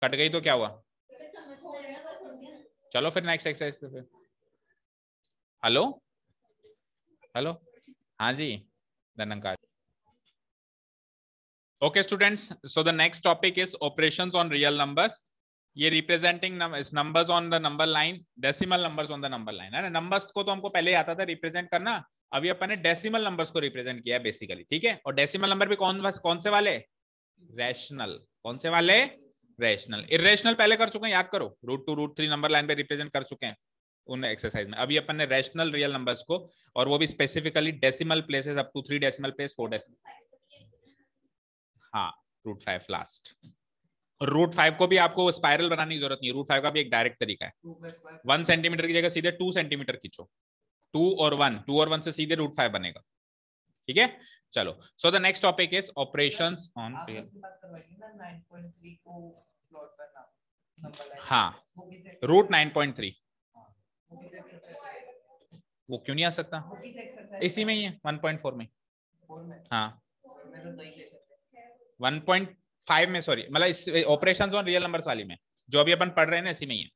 Cut गई तो क्या हुआ? चलो फिर नेक्स्ट एक्सरसाइज पे फिर। हेलो हेलो, हाँ जी, धनंकार। Okay students, so the next topic is operations on real numbers. ये representing numbers on the number line, decimal numbers on the number line है ना। नंबर्स को तो हमको पहले ही आता था रिप्रेजेंट करना, अभी अपन ने डेसिमल नंबर्स को रिप्रेजेंट किया है बेसिकली, ठीक है। और डेसिमल नंबर भी कौन से वाले? रैशनल। कौन से वाले? रैशनल। इरेशनल पहले कर चुके हैं, याद करो, √2 √3 नंबर लाइन पे रिप्रेजेंट कर चुके हैं उन एक्सरसाइज में। अभी अपन ने रैशनल रियल नंबर्स को, और वो भी specifically decimal places up to 3 decimal place, 4 decimal. हाँ, √5 लास्ट। √5 को भी आपको स्पाइरल बनाने की जरूरत नहीं है, √5 का भी एक डायरेक्ट तरीका है। 1 सेंटीमीटर की जगह सीधे 2 सेंटीमीटर खींचो, 2 और 1 से सीधे √5 बनेगा, ठीक है। चलो, सो the next topic is operations on real. हाँ, √9.3 वो क्यों नहीं आ सकता? इसी में ही है, 1.4 में। हाँ, 1.5 में, सॉरी, मतलब इस ऑपरेशंस ऑन रियल नंबर्स वाली में जो अभी अपन पढ़ रहे हैं ना, इसी में ही है,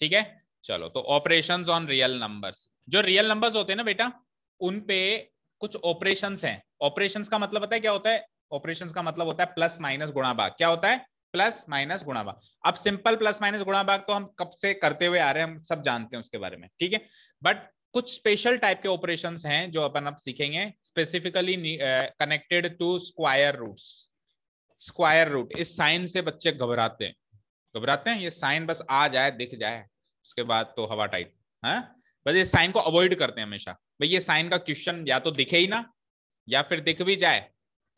ठीक है। चलो, तो ऑपरेशंस ऑन रियल नंबर्स, जो रियल नंबर्स होते हैं ना बेटा, उन पे कुछ ऑपरेशंस हैं। ऑपरेशंस का मतलब पता है क्या होता है? ऑपरेशंस का मतलब होता है प्लस माइनस गुणा भाग। क्या होता है? प्लस माइनस गुणा भाग। अब सिंपल प्लस माइनस गुणा भाग तो हम कब से करते हुए आ रहे हैं, हम सब जानते हैं उसके बारे में, ठीक है। बट कुछ स्पेशल टाइप के ऑपरेशंस हैं जो अपन अब सीखेंगे, specifically connected to square roots. Square root, इस साइन से बच्चे घबराते हैं, घबराते हैं। ये साइन बस आ जाए, दिख जाए, उसके बाद तो हवा टाइट है। बस ये साइन को अवॉइड करते हैं हमेशा। भाई ये साइन का क्वेश्चन या तो दिखे ही ना, या फिर दिख भी जाए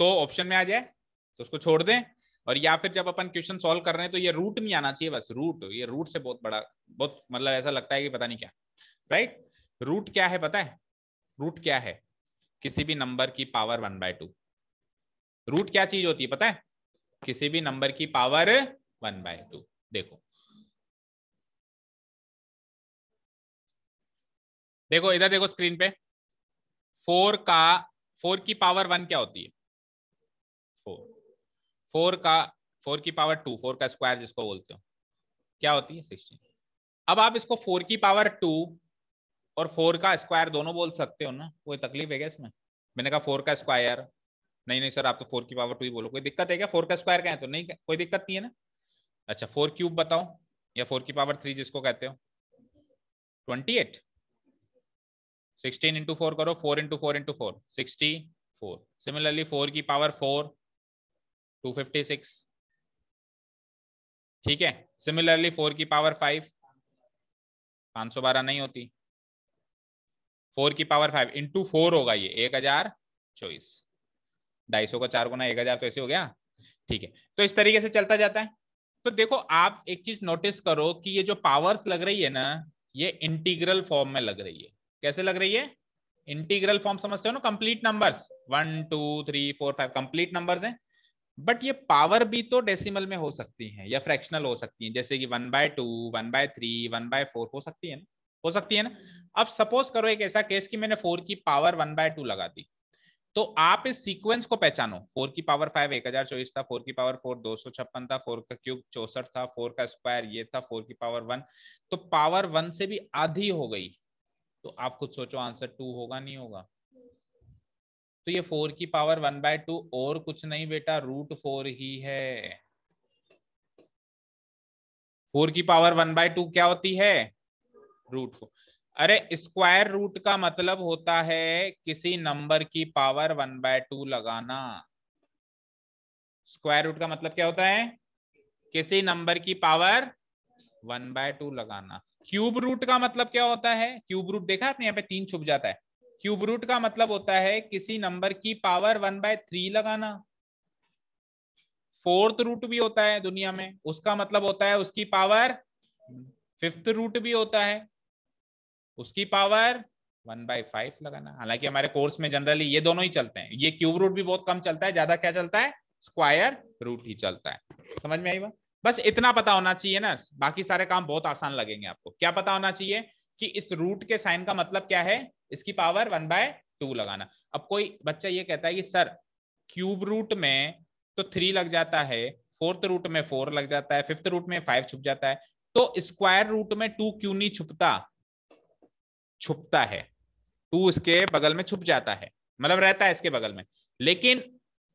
तो ऑप्शन में आ जाए तो उसको छोड़ दें। और या फिर जब अपन क्वेश्चन सॉल्व कर रहे हैं तो ये रूट नहीं आना चाहिए, बस रूट, ये रूट से बहुत बड़ा, बहुत मतलब ऐसा लगता है कि पता नहीं क्या, राइट। रूट क्या है पता है? रूट क्या है? किसी भी नंबर की पावर 1/2। रूट क्या चीज होती है पता है? किसी भी नंबर की पावर 1/2। देखो देखो इधर देखो स्क्रीन पे, 4 की पावर 1 क्या होती है? 4। 4 का 4 की पावर 2, 4 का स्क्वायर जिसको बोलते हो, क्या होती है? 16। अब आप इसको 4 की पावर 2 और 4 का स्क्वायर दोनों बोल सकते हो ना, कोई तकलीफ है क्या इसमें? मैंने कहा 4 का स्क्वायर, नहीं नहीं सर आप तो 4 की पावर 2 ही बोलो, कोई दिक्कत है क्या? 4 का स्क्वायर क्या है तो नहीं, कोई दिक्कत नहीं है ना। अच्छा, 4 क्यूब बताओ, या 4 की पावर 3 जिसको कहते हो, 28। 16 इंटू 4 करो, 4 इंटू 4 इंटू 4, 64। सिमिलरली 4 की पावर 4, 256, ठीक है। सिमिलरली 4 की पावर 5, 512 नहीं होती। 4 की पावर 5 इंटू 4 होगा ये 1024। 250 का 4 गुना 1000 तो ऐसे हो गया, ठीक है। तो इस तरीके से चलता जाता है। तो देखो आप एक चीज नोटिस करो कि ये जो पावर्स लग रही है ना, ये इंटीग्रल फॉर्म में लग रही है। कैसे लग रही है? इंटीग्रल फॉर्म समझते हो ना, कंप्लीट नंबर्स 1 2 3 4 5 कंप्लीट नंबर्स हैं। बट ये पावर भी तो डेसिमल में हो सकती है या फ्रैक्शनल हो सकती है, जैसे कि 1/2, 1/3, 1/4 हो सकती है ना, हो सकती है ना। अब सपोज करो एक ऐसा केस कि मैंने 4 की पावर 1/2 लगा दी, तो आप इस सीक्वेंस को पहचानो। 4 की पावर 5 1024 था, 4 की पावर 4 256 था, 4 का क्यूब 64 था, 4 का स्क्वायर ये था, 4 की पावर 1, तो पावर 1 से भी आधी हो गई। तो आप खुद सोचो आंसर 2 होगा नहीं होगा? तो ये 4 की पावर 1/2 और कुछ नहीं बेटा, √4 ही है। 4 की पावर 1/2 क्या होती है? √4। अरे स्क्वायर रूट का मतलब होता है किसी नंबर की पावर 1/2 लगाना। स्क्वायर रूट का मतलब क्या होता है? किसी नंबर की पावर 1/2 लगाना। क्यूब रूट का मतलब क्या होता है? क्यूब रूट देखा आपने, यहाँ पे 3 छुप जाता है। क्यूब रूट का मतलब होता है किसी नंबर की पावर 1/3 लगाना। फोर्थ रूट भी होता है दुनिया में, उसका मतलब होता है उसकी पावर, फिफ्थ रूट भी होता है, उसकी पावर 1/5 लगाना। हालांकि हमारे कोर्स में जनरली ये दोनों ही चलते हैं, ये क्यूब रूट भी बहुत कम चलता है, ज्यादा क्या चलता है? स्क्वायर रूट ही चलता है। समझ में आई बात? बस इतना पता होना चाहिए ना, बाकी सारे काम बहुत आसान लगेंगे आपको। क्या पता होना चाहिए कि इस रूट के साइन का मतलब क्या है? इसकी पावर 1/2 लगाना। अब कोई बच्चा ये कहता है कि सर क्यूब रूट में तो 3 लग जाता है, फोर्थ रूट में 4 लग जाता है, फिफ्थ रूट में 5 छुप जाता है। तो स्क्वायर रूट में 2 क्यों नहीं छुपता? छुपता है, 2 इसके बगल में छुप जाता है, मतलब रहता है इसके बगल में। लेकिन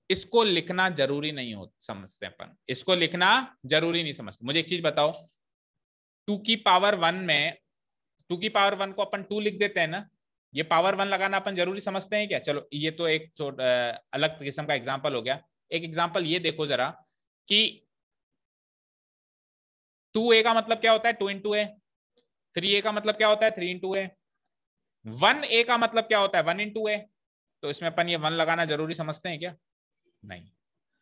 इसको लिखना जरूरी नहीं हो समझते अपन, इसको लिखना जरूरी नहीं समझते। मुझे एक चीज बताओ, 2 की पावर 1 में 2 की पावर 1 को अपन 2 लिख देते हैं ना, ये पावर 1 लगाना अपन जरूरी समझते हैं क्या? चलो ये तो एक अलग किस्म का एग्जांपल हो गया। एक एग्जांपल ये देखो जरा कि 2a का मतलब क्या होता है? 2 इंटू ए। 3a का मतलब क्या होता है? 3 इंटू ए। 1a का मतलब क्या होता है? 1 इंटू ए। तो इसमें अपन ये 1 लगाना जरूरी समझते हैं क्या? नहीं।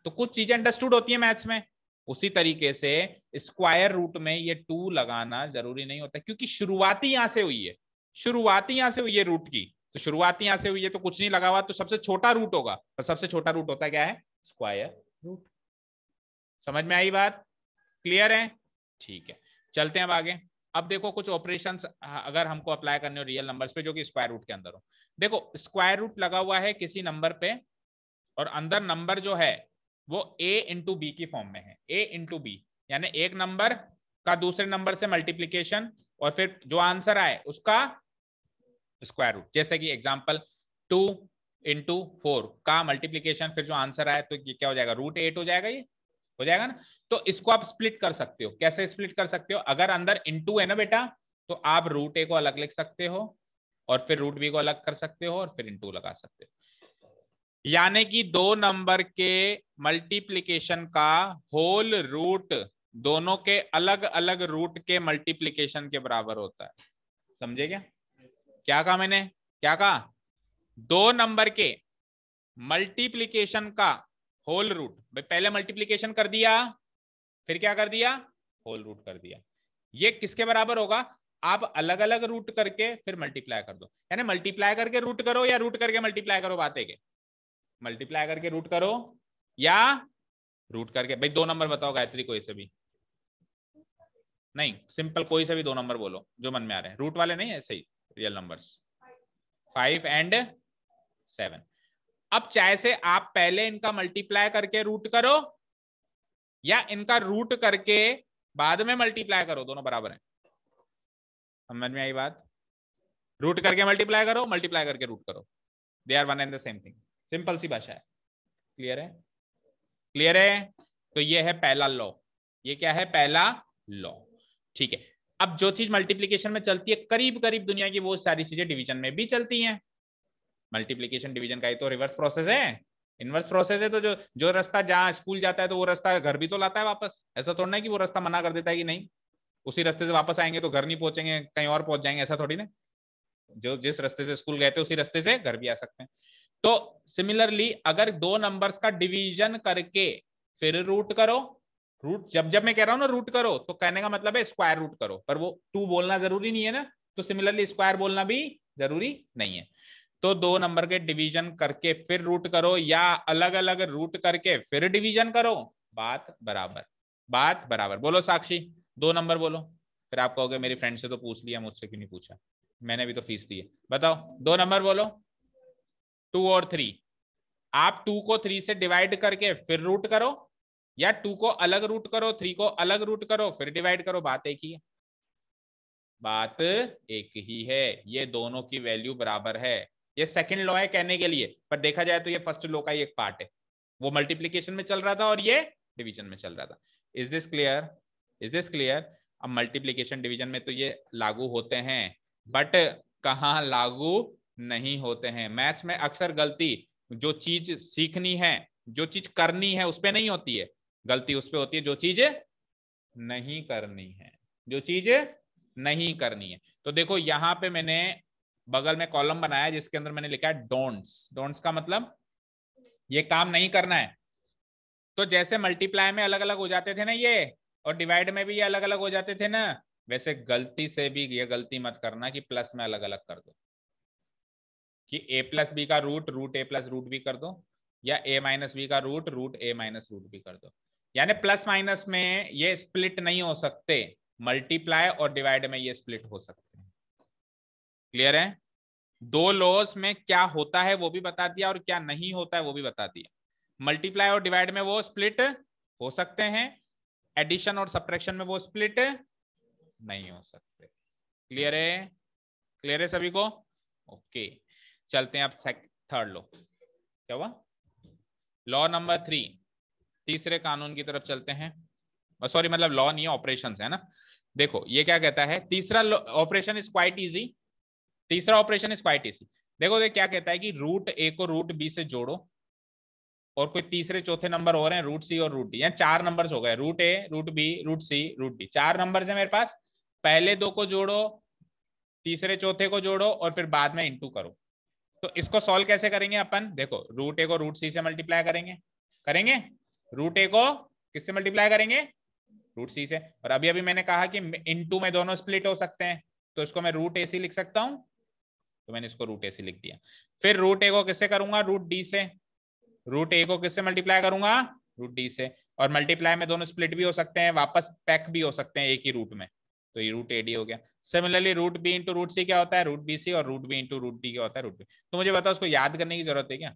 तो कुछ चीजें अंडरस्टूड होती है मैथ्स में, उसी तरीके से स्क्वायर रूट में ये 2 लगाना जरूरी नहीं होता, क्योंकि शुरुआती यहां से हुई है, शुरुआती यहां से हुई है रूट की। तो शुरुआती यहां से हुई है तो कुछ नहीं लगा हुआ, तो सबसे छोटा रूट होगा, और सबसे छोटा रूट होता है क्या है? Square root. समझ में आई बात? क्लियर है? ठीक है, चलते हैं अब आगे। अब देखो कुछ ऑपरेशंस अगर हमको अप्लाई करने हो रियल नंबर्स पे जो कि स्क्वायर रूट के अंदर हो। देखो स्क्वायर रूट लगा हुआ है किसी नंबर पे, और अंदर नंबर जो है वो a इंटू बी की फॉर्म में है, a इंटू बी, यानी एक नंबर का दूसरे नंबर से मल्टीप्लीकेशन, और फिर जो आंसर आए उसका स्क्वायर रूट। जैसे कि एग्जांपल 2 इंटू 4 का मल्टीप्लीकेशन, फिर जो आंसर आए तो ये क्या हो जाएगा? √8 हो जाएगा, ये हो जाएगा ना। तो इसको आप स्प्लिट कर सकते हो। कैसे स्प्लिट कर सकते हो? अगर अंदर इंटू है ना बेटा, तो आप √a को अलग लिख सकते हो, और फिर √b को अलग कर सकते हो, और फिर इंटू लगा सकते हो। यानी कि दो नंबर के मल्टीप्लिकेशन का होल रूट दोनों के अलग अलग रूट के मल्टीप्लिकेशन के बराबर होता है। समझे क्या? क्या कहा मैंने? क्या कहा? दो नंबर के मल्टीप्लिकेशन का होल रूट, भाई पहले मल्टीप्लिकेशन कर दिया, फिर क्या कर दिया? होल रूट कर दिया। ये किसके बराबर होगा? आप अलग अलग रूट करके फिर मल्टीप्लाई कर दो, यानी मल्टीप्लाई करके रूट करो या रूट करके मल्टीप्लाई करो, बात है कि मल्टीप्लाई करके रूट करो या रूट करके। भाई दो नंबर बताओ गायत्री, कोई से भी, नहीं सिंपल कोई से भी दो नंबर बोलो जो मन में आ रहे हैं, रूट वाले नहीं, ऐसे ही रियल नंबर्स 5 एंड 7। अब चाहे से आप पहले इनका मल्टीप्लाई करके रूट करो या इनका रूट करके बाद में मल्टीप्लाई करो, दोनों बराबर हैं। समझ में आई बात? रूट करके मल्टीप्लाई करो, मल्टीप्लाई करके रूट करो, they are one and the same thing. Simple सी भाषा है। क्लियर है? क्लियर है? तो ये है पहला लॉ। ये क्या है? पहला लॉ। ठीक है। अब जो चीज मल्टीप्लीकेशन में चलती है करीब करीब दुनिया की, वो सारी चीजें डिवीजन में भी चलती हैं। मल्टीप्लीकेशन डिवीजन का ही तो रिवर्स प्रोसेस है, इनवर्स प्रोसेस है। तो जो जो रास्ता जहां स्कूल जाता है तो वो रास्ता घर भी तो लाता है वापस। ऐसा थोड़ा ना कि वो रास्ता मना कर देता है कि नहीं उसी रास्ते से वापस आएंगे तो घर नहीं पहुंचेंगे, कहीं और पहुंच जाएंगे, ऐसा थोड़ी ना। जो जिस रास्ते से स्कूल गए थे उसी रास्ते से घर भी आ सकते हैं। तो सिमिलरली अगर दो नंबर्स का डिवीजन करके फिर रूट करो, रूट जब जब मैं कह रहा हूं ना रूट करो, तो कहने का मतलब है स्क्वायर रूट करो, पर वो 2 बोलना जरूरी नहीं है ना, तो सिमिलरली स्क्वायर बोलना भी जरूरी नहीं है। तो दो नंबर के डिवीजन करके फिर रूट करो या अलग अलग रूट करके फिर डिवीजन करो, बात बराबर। बात बराबर। बोलो साक्षी, दो नंबर बोलो। फिर आप कहोगे मेरी फ्रेंड से तो पूछ लिया, मुझसे क्यों नहीं पूछा? मैंने भी तो फीस दी है। बताओ दो नंबर बोलो। 2 और 3। आप 2 को 3 से डिवाइड करके फिर रूट करो, या 2 को अलग रूट करो, 3 को अलग रूट करो फिर डिवाइड करो, बात एक ही है। बात एक ही है, ये दोनों की वैल्यू बराबर है। ये सेकंड लॉ है कहने के लिए, पर देखा जाए तो ये फर्स्ट लॉ का ही एक पार्ट है। वो मल्टीप्लीकेशन में चल रहा था और ये डिवीजन में चल रहा था। Is this clear? Is this clear? अब मल्टीप्लीकेशन डिवीजन में तो ये लागू होते हैं, बट कहाँ लागू नहीं होते हैं। मैथ्स में अक्सर गलती जो चीज सीखनी है, जो चीज करनी है, उस पर नहीं होती है गलती, उस पर होती है जो चीज नहीं करनी है, जो चीज नहीं करनी है। तो देखो यहां पे मैंने बगल में कॉलम बनाया जिसके अंदर मैंने लिखा है डोंट्स। डोंट्स का मतलब ये काम नहीं करना है। तो जैसे मल्टीप्लाई में अलग अलग हो जाते थे ना ये, और डिवाइड में भी ये अलग अलग हो जाते थे ना, वैसे गलती से भी ये गलती मत करना कि प्लस में अलग अलग कर दो, कि a प्लस बी का root root A plus root B कर दो, या a माइनस बी का root A minus root B कर दो। यानी प्लस माइनस में ये स्प्लिट नहीं हो सकते, मल्टीप्लाई और डिवाइड में ये स्प्लिट हो सकते हैं। क्लियर है? दो लॉस में क्या होता है वो भी बता दिया और क्या नहीं होता है वो भी बता दिया। मल्टीप्लाई और डिवाइड में वो स्प्लिट हो सकते हैं, एडिशन और सब्ट्रैक्शन में वो स्प्लिट नहीं हो सकते। क्लियर है? क्लियर है सभी को? ओके, चलते हैं अब थर्ड लॉ। क्या हुआ? लॉ नंबर 3, तीसरे कानून की तरफ चलते हैं। सॉरी, मतलब लॉ नहीं है, ऑपरेशंस है ना। देखो ये क्या कहता है, तीसरा ऑपरेशन इज क्वाइट इजी। तीसरा ऑपरेशन इज क्वाइट इजी। देखो ये क्या कहता है कि रूट ए को रूट बी से जोड़ो, और कोई तीसरे चौथे नंबर हो रहे हैं रूट सी और रूट डी, या 4 नंबर्स हो गए, root A, root B, root C, root D, 4 numbers है मेरे पास। पहले 2 को जोड़ो, तीसरे चौथे को जोड़ो, और फिर बाद में इंटू करो। तो इसको सॉल्व कैसे करेंगे अपन? देखो, रूट ए को रूट सी से मल्टीप्लाई करेंगे। करेंगे रूट ए को किससे मल्टीप्लाई करेंगे? रूट सी से। और अभी अभी मैंने कहा कि इनटू में दोनों स्प्लिट हो सकते हैं, तो इसको मैं रूट ए सी लिख सकता हूं, तो मैंने इसको रूट ए सी लिख दिया। फिर रूट ए को किससे करूंगा? रूट डी से। रूट ए को किससे मल्टीप्लाई करूंगा? रूट डी से। और मल्टीप्लाई में दोनों स्प्लिट भी हो सकते हैं, वापस पैक भी हो सकते हैं एक ही रूट में, तो ये रूट ए डी हो गया। Similarly root B into root C क्या होता है? Root B C. और root B into root D क्या होता है? Root B. तो मुझे बताओ, उसको याद करने की जरूरत है क्या?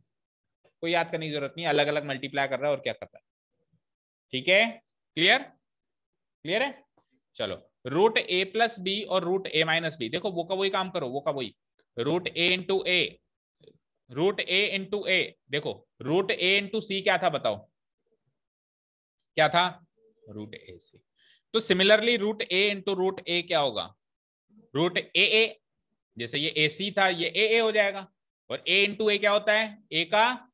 कोई याद करने की जरूरत नहीं, अलग अलग मल्टीप्लाई कर रहा है और क्या कर रहा है। ठीक है? क्लियर? क्लियर है? चलो, रूट ए प्लस बी और रूट ए माइनस बी, देखो वो का वही काम करो, वो का वही, root A into A, root A into ए। देखो रूट ए इंटू सी क्या था बताओ? क्या था? रूट ए सी। तो similarly root A into root A क्या होगा? रूट ए ए। जैसे ये ए सी था, ये ए हो जाएगा। और ए इंटू ए क्या होता है? ए का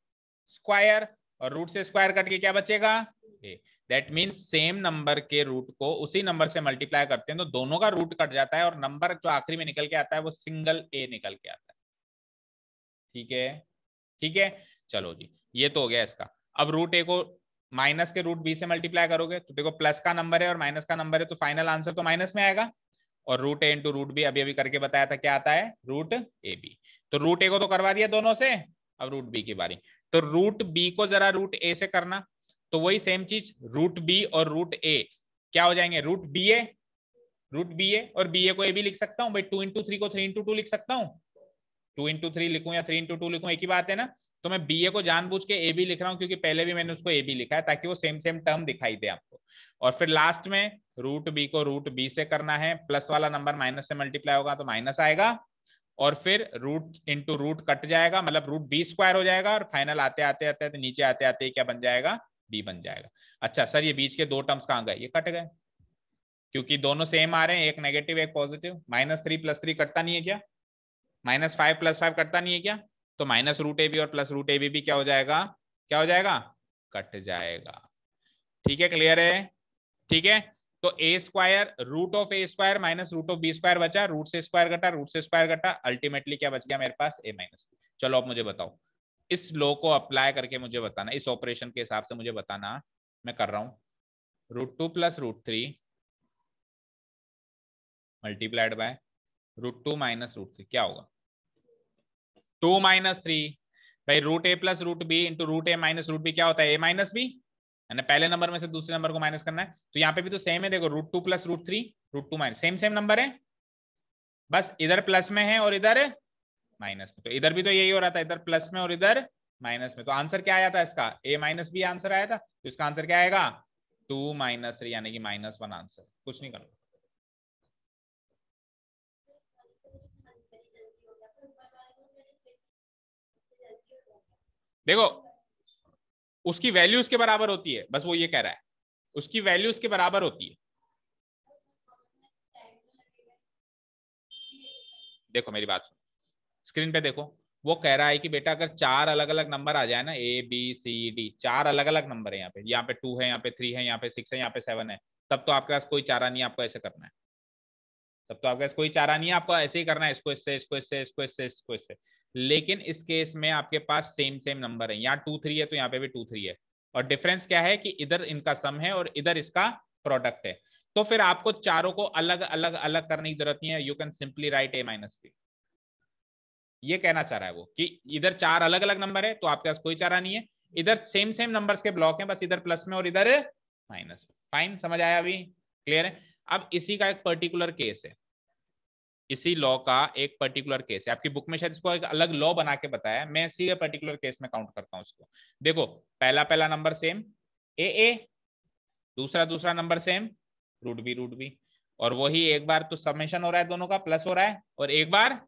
स्क्वायर। और रूट से स्क्वायर कट के क्या बचेगा? ए। दैट मीन्स सेम नंबर के रूट को उसी नंबर से मल्टीप्लाई करते हैं तो दोनों का रूट कट जाता है, और नंबर जो आखिरी में निकल के आता है वो सिंगल ए निकल के आता है। ठीक है? ठीक है, चलो जी, ये तो हो गया इसका। अब रूट ए को माइनस के रूट बी से मल्टीप्लाई करोगे तो देखो प्लस का नंबर है और माइनस का नंबर है, तो फाइनल आंसर तो माइनस में आएगा। और root A into root B अभी अभी करके बताया था, क्या आता है? Root A B. तो रूट ए को तो करवा दिया दोनों से, अब रूट बी की बारी। तो रूट बी को जरा रूट ए से करना, तो वही सेम चीज, रूट बी और रूट ए क्या हो जाएंगे? रूट बी ए। रूट बी ए, और बी ए को ए भी लिख सकता हूँ भाई, 2 इंटू 3 को 3 इंटू 2 लिख सकता हूँ। 2 इंटू 3 लिखूं या 3 इंटू 2 लिखूं, एक ही बात है ना। तो मैं बी ए को जानबूझ के ए बी लिख रहा हूं, क्योंकि पहले भी मैंने उसको ए बी लिखा है, ताकि वो सेम सेम टर्म दिखाई दे आपको। और फिर लास्ट में रूट बी को रूट बी से करना है, प्लस वाला नंबर माइनस से मल्टीप्लाई होगा तो माइनस आएगा, और फिर रूट इंटू रूट कट जाएगा, मतलब रूट बी स्क्वायर हो जाएगा, और फाइनल आते आते आते आते नीचे आते आते क्या बन जाएगा? बी बन जाएगा। अच्छा सर, ये बीच के 2 टर्म्स कहाँ गए? ये कट गए, क्योंकि दोनों सेम आ रहे हैं, एक नेगेटिव एक पॉजिटिव। -3 + 3 कटता नहीं है क्या? -5 + 5 कटता नहीं है क्या? तो माइनस रूट ए बी और प्लस रूट ए बी भी क्या हो जाएगा? क्या हो जाएगा? कट जाएगा। ठीक है? क्लियर है? ठीक है, तो A square root of A square minus root of B square बचा, रूट से स्क्वायर घटा, रूट से स्क्वायर घटा, अल्टीमेटली क्या बच गया मेरे पास? ए माइनस। चलो अब मुझे बताओ, इस लॉ को अप्लाई करके मुझे बताना, इस ऑपरेशन के हिसाब से मुझे बताना, मैं कर रहा हूं, √2 + √3 मल्टीप्लाइड बाय √2 - √3 क्या होगा? 2 - 3 भाई, root A plus root B into root A minus root B क्या होता है? A minus B. यानी पहले नंबर में से दूसरे नंबर को माइनस करना है, तो यहाँ पे भी तो सेम है, देखो √2 + √3 √2 माइनस, सेम सेम नंबर है, बस इधर प्लस में है और इधर माइनस में। तो इधर भी तो यही हो रहा था, इधर प्लस में और इधर माइनस में। तो आंसर क्या आया था इसका? ए माइनस बी आंसर आया था, तो इसका आंसर क्या आएगा? 2 - 3 यानी कि -1 आंसर। कुछ नहीं करना। देखो उसकी वैल्यू उसके बराबर होती है, बस वो ये कह रहा है, उसकी वैल्यू उसके बराबर होती है। देखो मेरी बात सुनो, स्क्रीन पे देखो, वो कह रहा है कि बेटा अगर 4 अलग अलग नंबर आ जाए ना, ए बी सी डी, 4 अलग अलग नंबर है, यहाँ पे 2 है, यहाँ पे 3 है, यहाँ पे 6 है, यहाँ पे 7 है, तब तो आपके पास कोई चारा नहीं है, आपको ऐसे करना है। तब तो आपके पास कोई चारा नहीं है, आपको ऐसे ही करना है, इसको इससे, इसको इससे, इसको इससे, इसको इससे। लेकिन इस केस में आपके पास सेम सेम नंबर है, यहाँ 2 3 है तो यहाँ पे भी 2 3 है, और डिफरेंस क्या है कि इधर इनका सम है और इधर इसका प्रोडक्ट है। तो फिर आपको चारों को अलग अलग अलग करने की जरूरत नहीं है, you can simply write A minus B. ये कहना चाह रहा है वो कि इधर 4 अलग अलग नंबर है तो आपके पास कोई चारा नहीं है, इधर सेम सेम नंबर्स के ब्लॉक हैं, बस इधर प्लस में और इधर माइनस में। फाइन, समझ आया अभी? क्लियर है? अब इसी का एक पर्टिकुलर केस है, इसी लॉ का एक पर्टिकुलर केस है, आपकी बुक में शायद इसको एक अलग लॉ बना के बताया, मैं इसी पर्टिकुलर केस में काउंट करता हूं इसको। देखो पहला पहला नंबर सेम, ए ए, दूसरा नंबर सेम, रूट बी, और वही एक बार तो समेशन हो रहा है दोनों का, प्लस हो रहा है, और एक बार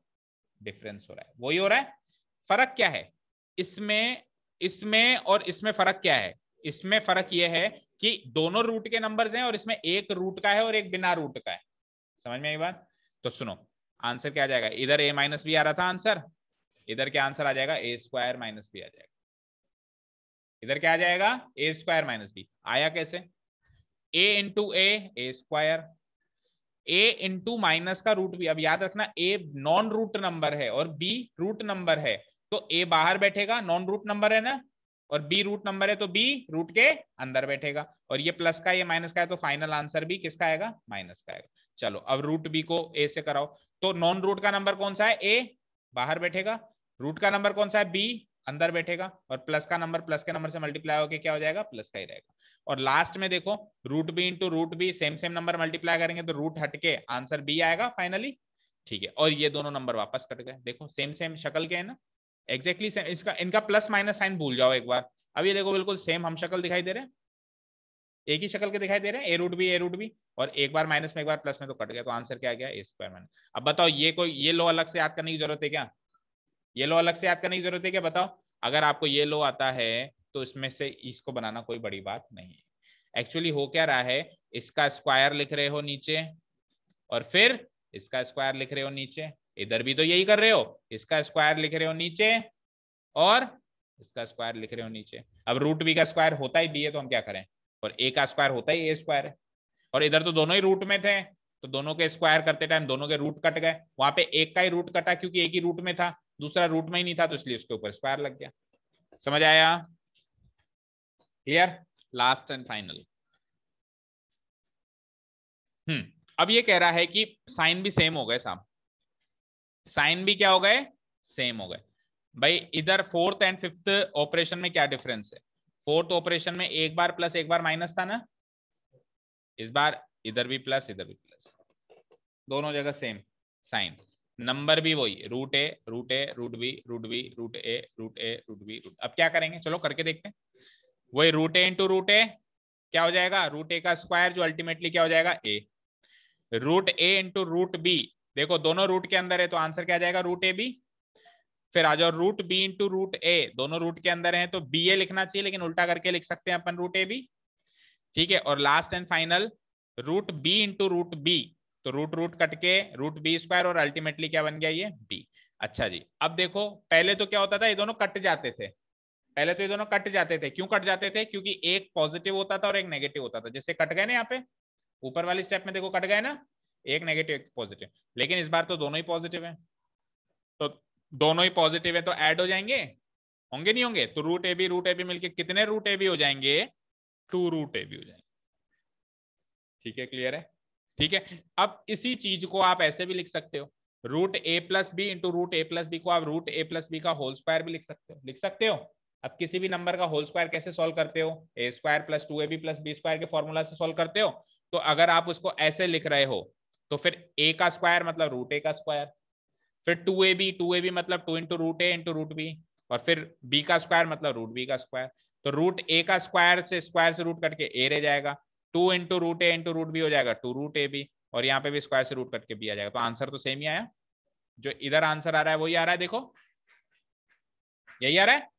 डिफरेंस हो रहा है, वही हो रहा है। फर्क क्या है इसमें, इसमें और इसमें फर्क क्या है? इसमें फर्क यह है कि दोनों रूट के नंबर्स हैं और इसमें एक रूट का है और एक बिना रूट का है। समझ में आई बात? तो सुनो, आंसर क्या आ जाएगा, इधर a माइनस बी आ रहा था आंसर, इधर क्या आंसर आ जाएगा, ए स्क्वायर माइनस बी आ जाएगा। इधर क्या आ जाएगा, ए स्क्वायर माइनस बी। आया कैसे? a into A square, a into minus का रूट बी। अब याद रखना a नॉन रूट नंबर है और b रूट नंबर है, तो a बाहर बैठेगा, नॉन रूट नंबर है ना, और b रूट नंबर है तो b रूट के अंदर बैठेगा, और ये प्लस का ये माइनस का है, तो फाइनल आंसर भी किसका आएगा, माइनस का आएगा। चलो अब रूट b को a से कराओ, तो नॉन रूट का नंबर कौन सा है, a बाहर बैठेगा, रूट का नंबर कौन सा है, b अंदर बैठेगा, और प्लस का नंबर प्लस के नंबर से मल्टीप्लाई होकर क्या हो जाएगा, प्लस का ही रहेगा। और लास्ट में देखो, root B into root B, same same number multiply करेंगे तो रूट हटके आंसर बी आएगा फाइनली। ठीक है, और ये दोनों नंबर वापस कट गए, देखो सेम सेम शक्ल के है ना, एग्जैक्टली सेम। इसका इनका प्लस माइनस साइन भूल जाओ एक बार, अब ये देखो बिल्कुल सेम हम शक्ल दिखाई दे रहे हैं, एक ही शक्ल के दिखाई दे रहे हैं, ए रूट बी, और एक बार माइनस में एक बार प्लस में, तो कट गया, तो आंसर क्या आ गया, ए स्क्वायर माइनस। अब बताओ ये कोई ये लो अलग से याद करने की जरूरत है क्या, ये लो अलग से याद करने की जरूरत है क्या, बताओ। अगर आपको ये लो आता है तो इसमें से इसको बनाना कोई बड़ी बात नहीं है। एक्चुअली हो क्या रहा है, इसका स्क्वायर लिख रहे हो नीचे, और फिर इसका स्क्वायर लिख रहे हो नीचे, इधर भी तो यही कर रहे हो, इसका स्क्वायर लिख रहे हो नीचे और इसका स्क्वायर लिख रहे हो नीचे। अब रूट बी का स्क्वायर होता ही बी है, तो हम क्या करें, और ए का स्क्वायर होता ही ए स्क्वायर है, और इधर तो दोनों ही रूट में थे, तो दोनों के स्क्वायर करते टाइम दोनों के रूट कट गए, वहां पे एक का ही रूट कटा क्योंकि एक ही रूट में था, दूसरा रूट में ही नहीं था, तो इसलिए उसके ऊपर स्क्वायर लग गया। समझ आया? क्लियर? Last and final. अब ये कह रहा है कि साइन भी सेम हो गए साहब, साइन भी क्या हो गए, सेम हो गए। भाई इधर फोर्थ एंड फिफ्थ ऑपरेशन में क्या डिफरेंस है, फोर्थ ऑपरेशन में एक बार प्लस एक बार माइनस था ना, इस बार इधर भी प्लस इधर भी प्लस, दोनों जगह सेम साइन, नंबर भी वही, root A root A root B root B root A root A root B root. अब क्या करेंगे, चलो करके देखते हैं। वही root A into root A क्या हो जाएगा, रूट ए का स्क्वायर, जो अल्टीमेटली क्या हो जाएगा, ए। Root A into root B, देखो दोनों रूट के अंदर है तो आंसर क्या जाएगा, रूट ए बी। फिर आ जाओ रूट बी इंटू रूट ए, दोनों रूट के अंदर है तो बी ए लिखना चाहिए, लेकिन उल्टा करके लिख सकते हैं अपन रूट ए बी। ठीक है, और last and final root B into root B, तो रूट रूट कट के रूट बी स्क्वायर, और अल्टीमेटली क्या बन गया, ये बी। अच्छा जी, अब देखो पहले तो क्या होता था, ये दोनों कट जाते थे, पहले तो ये दोनों कट जाते थे, क्यों कट जाते थे, क्योंकि एक पॉजिटिव होता था और एक नेगेटिव होता था, जैसे कट गए ना यहाँ पे ऊपर वाली स्टेप में, देखो कट गए ना, एक नेगेटिव एक पॉजिटिव, लेकिन इस बार तो दोनों ही पॉजिटिव है, तो दोनों ही पॉजिटिव है तो ऐड हो जाएंगे, होंगे नहीं होंगे, तो रूट ए बी मिलके कितने रूट ए बी हो जाएंगे, 2 रूट ए बी हो जाएंगे। ठीक है, क्लियर है? ठीक है, अब इसी चीज को आप ऐसे भी लिख सकते हो, root A plus B into root A plus B को आप रूट ए प्लस बी का होल स्क्वायर भी लिख सकते हो, लिख सकते हो। अब किसी भी नंबर का होल स्क्वायर कैसे सॉल्व करते हो, A square plus 2ab plus B square के फॉर्मूला से सॉल्व करते हो, तो अगर आप उसको ऐसे लिख रहे हो तो फिर ए का स्क्वायर मतलब रूट ए का स्क्वायर, फिर 2ab मतलब 2 into root A into root B, और फिर बी का स्क्वायर मतलब रूट बी का स्क्वायर, तो रूट ए का स्क्वायर से रूट कट के ए रह जाएगा, 2 into root A into root B हो जाएगा 2 रूट ए बी, और यहाँ पे भी स्क्वायर से रूट कट के बी आ जाएगा, तो आंसर तो सेम ही आया, जो इधर आंसर आ रहा है वही आ रहा है, देखो यही आ रहा है।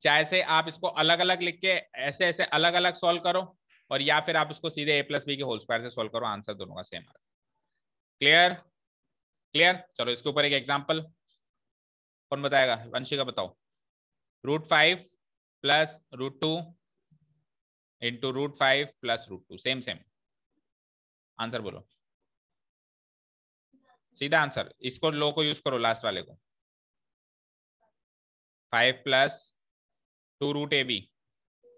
चाहे से आप इसको अलग अलग लिख के ऐसे ऐसे अलग अलग सॉल्व करो, और या फिर आप उसको सीधे ए प्लस बी के होल स्क्वायर से सॉल्व करो, आंसर दोनों का सेम आ रहा है। क्लियर? क्लियर, चलो इसके ऊपर एक एग्जांपल, कौन बताएगा, वंशिका बताओ। √5 plus √2 into √5 plus √2, same same, answer बोलो, सीधा आंसर, इसको लो को यूज करो लास्ट वाले को, 5 plus 2 root A B,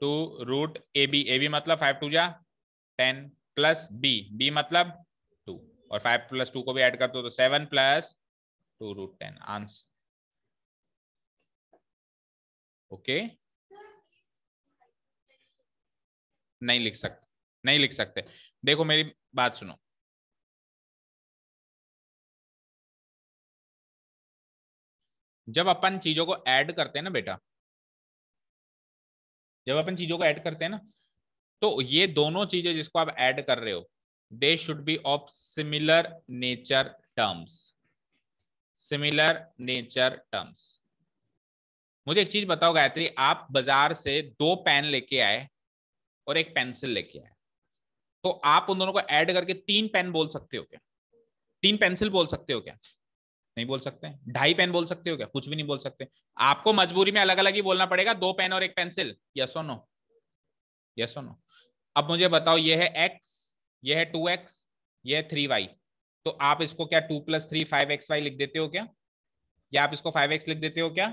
2 root A B मतलब 5 2 जा 10 प्लस बी मतलब 2, और 5 प्लस 2 को भी ऐड कर दो तो 7 प्लस 2 रूट 10 आंसर। ओके, नहीं लिख सकते, नहीं लिख सकते, देखो मेरी बात सुनो, जब अपन चीजों को ऐड करते हैं ना बेटा, जब अपन चीजों को ऐड करते हैं ना, तो ये दोनों चीजें जिसको आप ऐड कर रहे हो they should be of similar nature terms, similar nature terms. मुझे एक चीज बताओ गायत्री, आप बाजार से 2 पेन लेके आए और एक पेंसिल लेके आए, तो आप उन दोनों को ऐड करके 3 पेन बोल सकते हो क्या? 3 पेंसिल बोल सकते हो क्या? नहीं बोल सकते। 2.5 पेन बोल सकते हो क्या? कुछ भी नहीं बोल सकते। आपको मजबूरी में अलग अलग ही बोलना पड़ेगा, 2 पेन और एक पेंसिल। यस और नो? यस और नो? अब मुझे बताओ, ये है x, ये है 2x, ये है 3y, तो आप इसको क्या 2 + 3 5xy लिख देते हो क्या? या आप इसको 5x लिख देते हो क्या?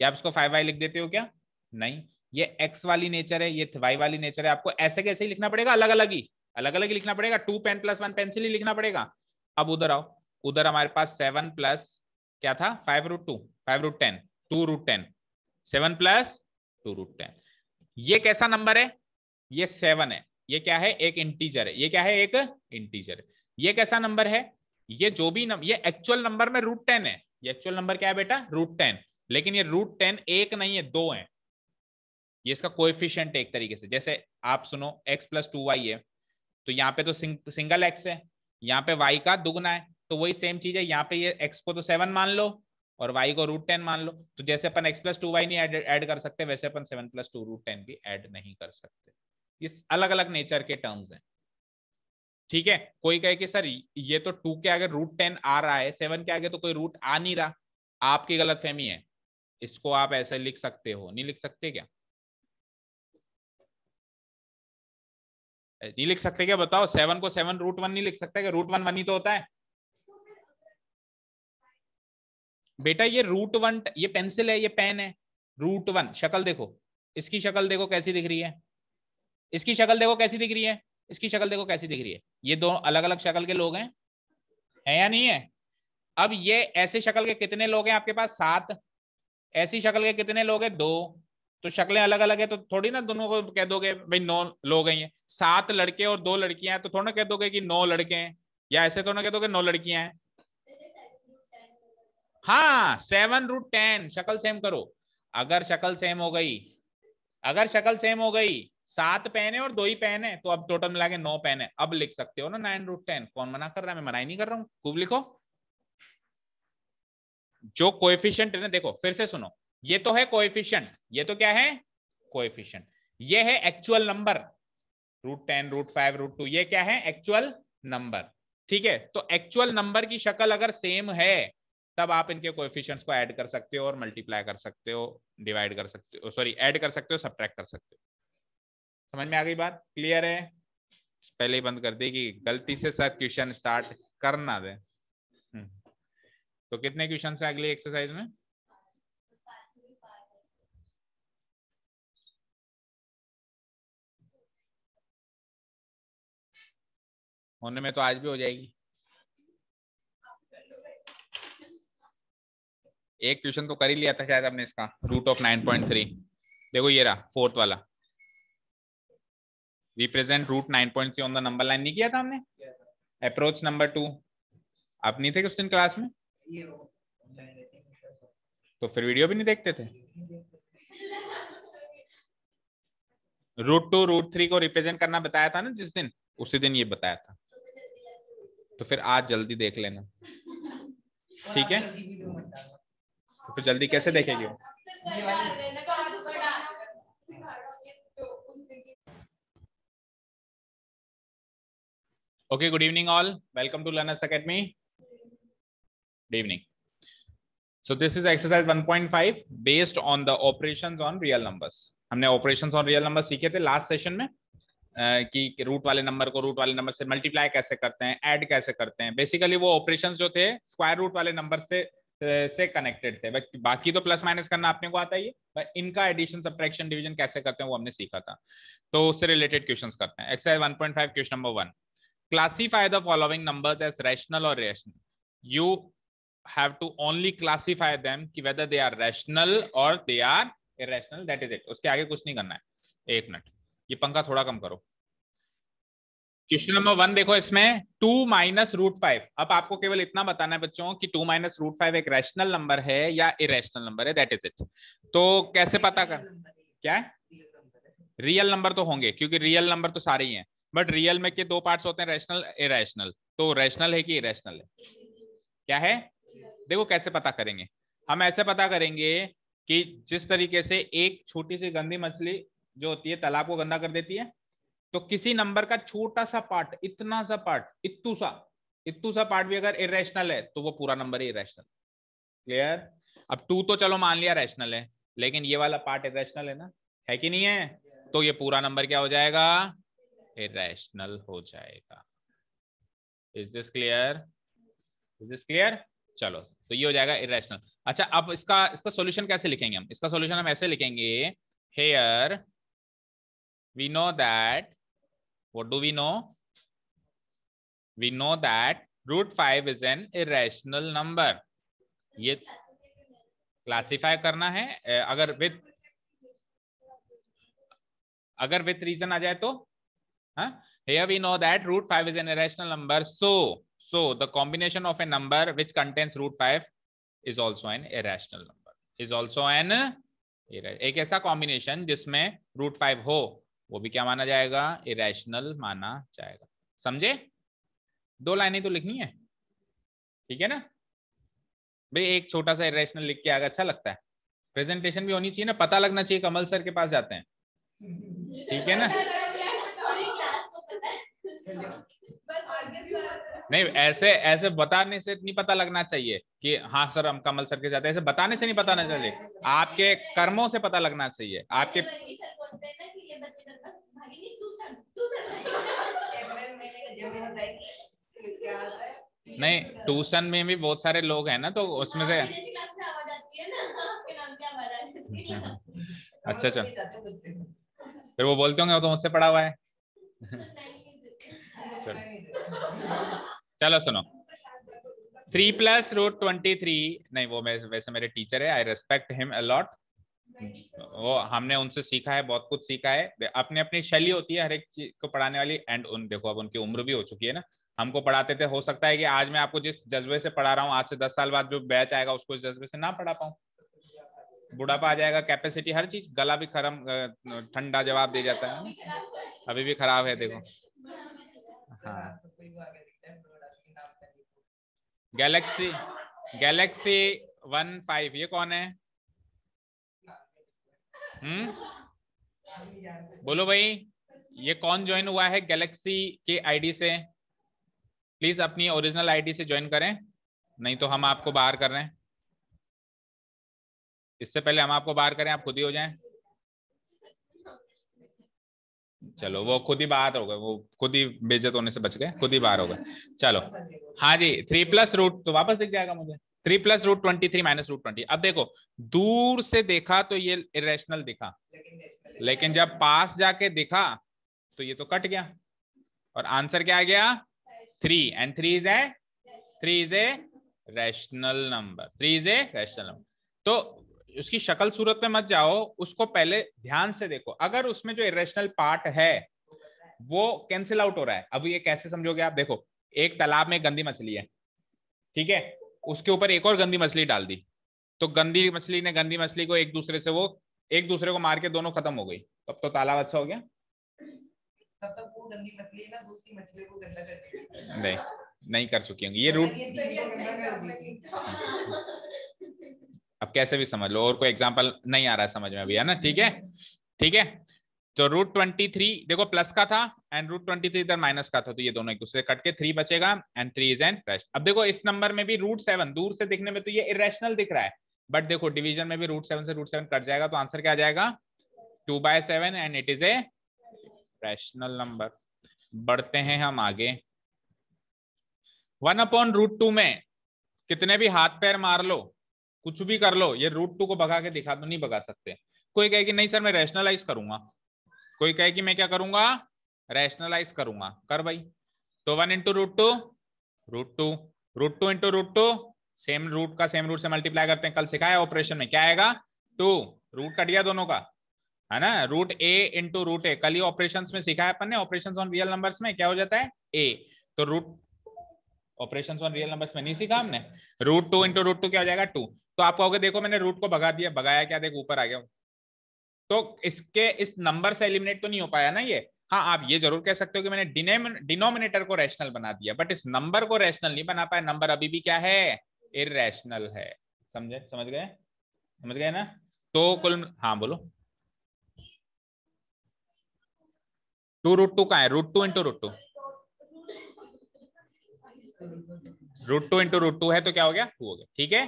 या आप इसको 5y लिख देते हो क्या? नहीं, ये x वाली नेचर है, ये y वाली नेचर है। आपको ऐसे कैसे ही लिखना पड़ेगा, अलग अलग ही, अलग अलग ही लिखना पड़ेगा। 2 पेन + 1 पेंसिल ही लिखना पड़ेगा। अब उधर आओ, उधर हमारे पास 7 प्लस क्या था, 5√2, 5√10, 2√10, 7 + 2√10। ये कैसा नंबर है? ये 7 है। ये क्या है? एक इंटीजर है। ये क्या है? एक इंटीजर है। ये कैसा नंबर है? ये जो भी ये एक्चुअल नंबर में √10 है। ये एक्चुअल नंबर क्या है बेटा? √10। लेकिन ये √10 एक नहीं है, 2 है। ये इसका कोएफिशिएंट एक तरीके से, जैसे आप सुनो x + 2y है, तो यहाँ पे तो सिंगल x है, यहाँ पे y का दुगना है, तो वही सेम चीज है। यहाँ पे ये x को तो 7 मान लो और y को √10 मान लो। तो जैसे अपन x + 2y नहीं ऐड कर सकते, वैसे अपन 7 + 2 √10 भी ऐड नहीं कर सकते। ये अलग अलग नेचर के टर्म्स हैं, ठीक है। कोई कहे कि सर ये तो 2 के आगे √10 आ रहा है, 7 के आगे तो कोई रूट आ नहीं रहा, आपकी गलतफहमी है। इसको आप ऐसे लिख सकते हो, नहीं लिख सकते क्या? नहीं लिख सकते क्या? बताओ, 7 को 7 √1 नहीं लिख सकते क्या? √1 1 ही तो होता है बेटा। ये √1, ये पेंसिल है, ये पेन है। √1 शक्ल देखो, इसकी शक्ल देखो कैसी दिख रही है, इसकी शक्ल देखो कैसी दिख रही है, इसकी शक्ल देखो कैसी दिख रही है। ये दो अलग अलग शक्ल के लोग हैं, है या नहीं है? अब ये ऐसे शक्ल के कितने लोग हैं आपके पास? 7। ऐसी शक्ल के कितने लोग हैं? 2। तो शक्लें अलग अलग है, तो थोड़ी ना दोनों को कह दोगे भाई 9 लोग हैं। ये 7 लड़के और 2 लड़कियां हैं, तो थोड़ा ना कह दोगे कि 9 लड़के हैं, या ऐसे थोड़ा ना कह दोगे 9 लड़कियां हैं। हाँ, 7√10। शक्ल सेम करो। अगर शक्ल सेम हो गई, अगर शक्ल सेम हो गई, 7 पेन है और 2 ही पेन है, तो अब टोटल मिला के 9 पेन है। अब लिख सकते हो ना 9√10। कौन मना कर रहा है? मैं मना ही नहीं कर रहा हूं, खूब लिखो। जो कोएफिशिएंट है ना, देखो फिर से सुनो, ये तो है कोएफिशिएंट, ये तो क्या है? कोएफिशिएंट। ये है एक्चुअल नंबर, √10, √5, √2, ये क्या है? एक्चुअल नंबर, ठीक है। तो एक्चुअल नंबर की शक्ल अगर सेम है, तब आप इनके कोएफिशिएंट्स को ऐड कर सकते हो और मल्टीप्लाई कर सकते हो, डिवाइड कर सकते हो, सॉरी ऐड कर सकते हो, सब्ट्रैक्ट कर सकते हो। समझ में आ गई बात? क्लियर है? पहले ही बंद कर दी कि गलती से सर क्वेश्चन स्टार्ट करना दे। तो कितने क्वेश्चन है अगली एक्सरसाइज में? होने में तो आज भी हो जाएगी। एक क्वेश्चन तो कर ही लिया था शायद हमने इसका, √9.3। देखो ये रहा 4th वाला, represent √9.3 on the number line, नहीं किया था हमने? अप्रोच नंबर 2, आप नहीं थे उस दिन क्लास में? तो फिर वीडियो भी नहीं देखते थे? √2 √3 को रिप्रेजेंट करना बताया था ना जिस दिन, उसी दिन ये बताया था। तो फिर आज जल्दी देख लेना, ठीक है? तो फिर जल्दी कैसे देखेगी वो? Okay, good evening all. Welcome to Learners Academy. Good evening. So this is exercise 1.5 based on the operations on real numbers. हमने operations on real numbers सीखे थे लास्ट सेशन में, कि रूट वाले नंबर को रूट वाले नंबर से multiply कैसे करते हैं, ऐड कैसे करते हैं। बेसिकली वो ऑपरेशंस जो थे स्क्वायर रूट वाले नंबर से कनेक्टेड थे। बाकी तो प्लस माइनस करना आपने को आता ही है, इनका एडिशन सब्ट्रैक्शन डिवीजन कैसे करते हैं वो हमने सीखा था। तो उससे रिलेटेड क्वेश्चंस करते हैं। Exercise 1.5 question number 1, classify the following numbers as rational or irrational. You have to only classify them कि whether they are rational or they are irrational. That is it. उसके आगे कुछ नहीं करना है। 1 मिनट, ये पंखा थोड़ा कम करो। क्वेश्चन नंबर 1 देखो, इसमें 2 - √5। अब आपको केवल इतना बताना है बच्चों कि 2 - √5 एक रैशनल नंबर है या इरेशनल नंबर है, दैट इज इट। तो कैसे पता कर, क्या है? रियल नंबर तो होंगे क्योंकि रियल नंबर तो सारे ही हैं, बट रियल में के दो पार्ट्स होते हैं, रैशनल इरेशनल। तो रैशनल है कि इरेशनल है, क्या है? देखो कैसे पता करेंगे, हम ऐसे पता करेंगे कि जिस तरीके से एक छोटी सी गंदी मछली जो होती है तालाब को गंदा कर देती है, तो किसी नंबर का छोटा सा पार्ट, इतना सा पार्ट, इत्तू सा पार्ट भी अगर इरेशनल है तो वो पूरा नंबर ही इरेशनल। क्लियर? अब 2 तो चलो मान लिया रैशनल है, लेकिन ये वाला पार्ट इरेशनल है कि नहीं है? तो ये पूरा नंबर क्या हो जाएगा? इरेशनल हो जाएगा। Is this clear? Is this clear? चलो, तो ये हो जाएगा इरेशनल। अच्छा, अब इसका इसका सॉल्यूशन कैसे लिखेंगे हम? इसका सॉल्यूशन हम ऐसे लिखेंगे, here we know that, what do we know? We know that √5 is an irrational number. ये क्लासिफाई करना है, अगर विथ रीजन आ जाए तो, हाँ, here we know that √5 is an irrational number, so the combination of a number which contains √5 is also an irrational number, is also an एक ऐसा combination जिसमें √5 हो, वो भी क्या माना जाएगा? इरेशनल माना जाएगा। समझे? 2 लाइनें तो लिखनी है, ठीक है ना भाई? एक छोटा सा इरेशनल लिख के आगे अच्छा लगता है, प्रेजेंटेशन भी होनी चाहिए ना, पता लगना चाहिए कमल सर के पास जाते हैं, ठीक है ना? नहीं, ऐसे ऐसे बताने से नहीं पता लगना चाहिए कि हाँ सर हम कमल सर के जाते हैं, ऐसे बताने से नहीं पता ना चाहिए, आपके कर्मों से पता लगना चाहिए आपके। नहीं, ट्यूशन में भी बहुत सारे लोग हैं ना, तो उसमें से अच्छा अच्छा, फिर वो बोलते होंगे वो तो मुझसे पढ़ा हुआ है। चलो सुनो, 3 + √23, नहीं वो वैसे मेरे टीचर है, आई रेस्पेक्ट हिम अलॉट, वो हमने उनसे सीखा है, बहुत कुछ सीखा है, अपनी अपनी शैली होती है हर एक चीज को पढ़ाने वाली। एंड उन देखो अब उनकी उम्र भी हो चुकी है ना, हमको पढ़ाते थे, हो सकता है कि आज मैं आपको जिस जज्बे से पढ़ा रहा हूँ, आज से 10 साल बाद जो बैच आएगा उसको इस जज्बे से ना पढ़ा पाऊँ, बुढ़ापा आ जाएगा, कैपेसिटी हर चीज, गला भी खरम ठंडा जवाब दे जाता है ना, अभी भी खराब है देखो। हाँ, गैलेक्सी गैलेक्सी 15 ये कौन है? बोलो भाई, ये कौन ज्वाइन हुआ है गैलेक्सी के आईडी से? प्लीज अपनी ओरिजिनल आईडी से ज्वाइन करें, नहीं तो हम आपको बाहर कर रहे हैं। इससे पहले हम आपको बाहर करें, आप खुद ही हो जाएं। चलो वो खुद ही बाहर हो गए, वो खुद ही बेइज्जत होने से बच गए, खुद ही बाहर हो गए। चलो हाँ जी, 3 + रूट तो वापस दिख जाएगा मुझे, 3 + √23 - √20। अब देखो दूर से देखा तो ये इरेशनल दिखा, लेकिन जब पास जाके दिखा तो ये तो कट गया, और आंसर क्या आ गया? 3, and 3 is a rational number, 3 is a rational number. तो उसकी शक्ल सूरत में मत जाओ, उसको पहले ध्यान से देखो, अगर उसमें जो इरेशनल पार्ट है वो कैंसिल आउट हो रहा है। अब ये कैसे समझोगे आप? देखो, एक तालाब में गंदी मछली है, ठीक है, उसके ऊपर एक और गंदी मछली डाल दी, तो गंदी मछली ने गंदी मछली को एक दूसरे को मार के दोनों खत्म हो गई, तब तो तालाब अच्छा हो गया? तब तक वो गंदी मछली ना दूसरी मछली को गंदा कर नहीं, नहीं कर चुकी होंगी ये रूट। अब कैसे भी समझ लो, और कोई एग्जांपल नहीं आ रहा है समझ में अभी, है ना? ठीक है, ठीक है। तो √23 देखो प्लस का था, एंड √23 इधर माइनस का था, तो ये दोनों एक दूसरे कट के 3 बचेगा, एंड 3 इज एन रेस्ट। अब देखो इस नंबर में भी √7 दूर से दिखने में तो ये इरेशनल दिख रहा है, बट देखो डिवीजन में भी √7 से √7 कट जाएगा, तो आंसर क्या आ जाएगा? 2/7, and it is a rational number. बढ़ते हैं हम आगे। 1/√2 में कितने भी हाथ पैर मार लो, कुछ भी कर लो, ये √2 को भगा के दिखा तो नहीं भगा सकते। कोई कहे कि नहीं सर मैं रैशनलाइज करूंगा, कोई कहे कि मैं क्या करूंगा? रैशनलाइज करूंगा, कर भाई। तो 1 × √2 √2, √2 × √2, सेम रूट का सेम रूट से मल्टीप्लाई करते हैं, कल सिखाया ऑपरेशन में, क्या आएगा? 2, रूट कट गया दोनों का, है ना? √a × √a, कल ही ऑपरेशंस में सिखाया अपन ने, ऑपरेशंस ऑन रियल नंबर्स में क्या हो जाता है? a, तो root operations on real numbers में नहीं सीखा हमने? √2 × √2 क्या हो जाएगा? 2। तो आप कहोगे देखो मैंने रूट को भगा दिया, भगाया क्या? देखो ऊपर आ गया, तो इसके इस नंबर से एलिमिनेट तो नहीं हो पाया ना ये। हाँ, आप ये जरूर कह सकते हो कि मैंने डिनोमिनेटर को रैशनल बना दिया, बट इस नंबर को रैशनल नहीं बना पाया। नंबर अभी भी क्या है, इररेशनल है। समझे, समझ गए, समझ गए ना। तो कुल, हाँ बोलो। 2√2 कहाँ है, √2 इंटू √2, √2 इंटू √2 है तो क्या हो गया, 2 हो गया, ठीक है।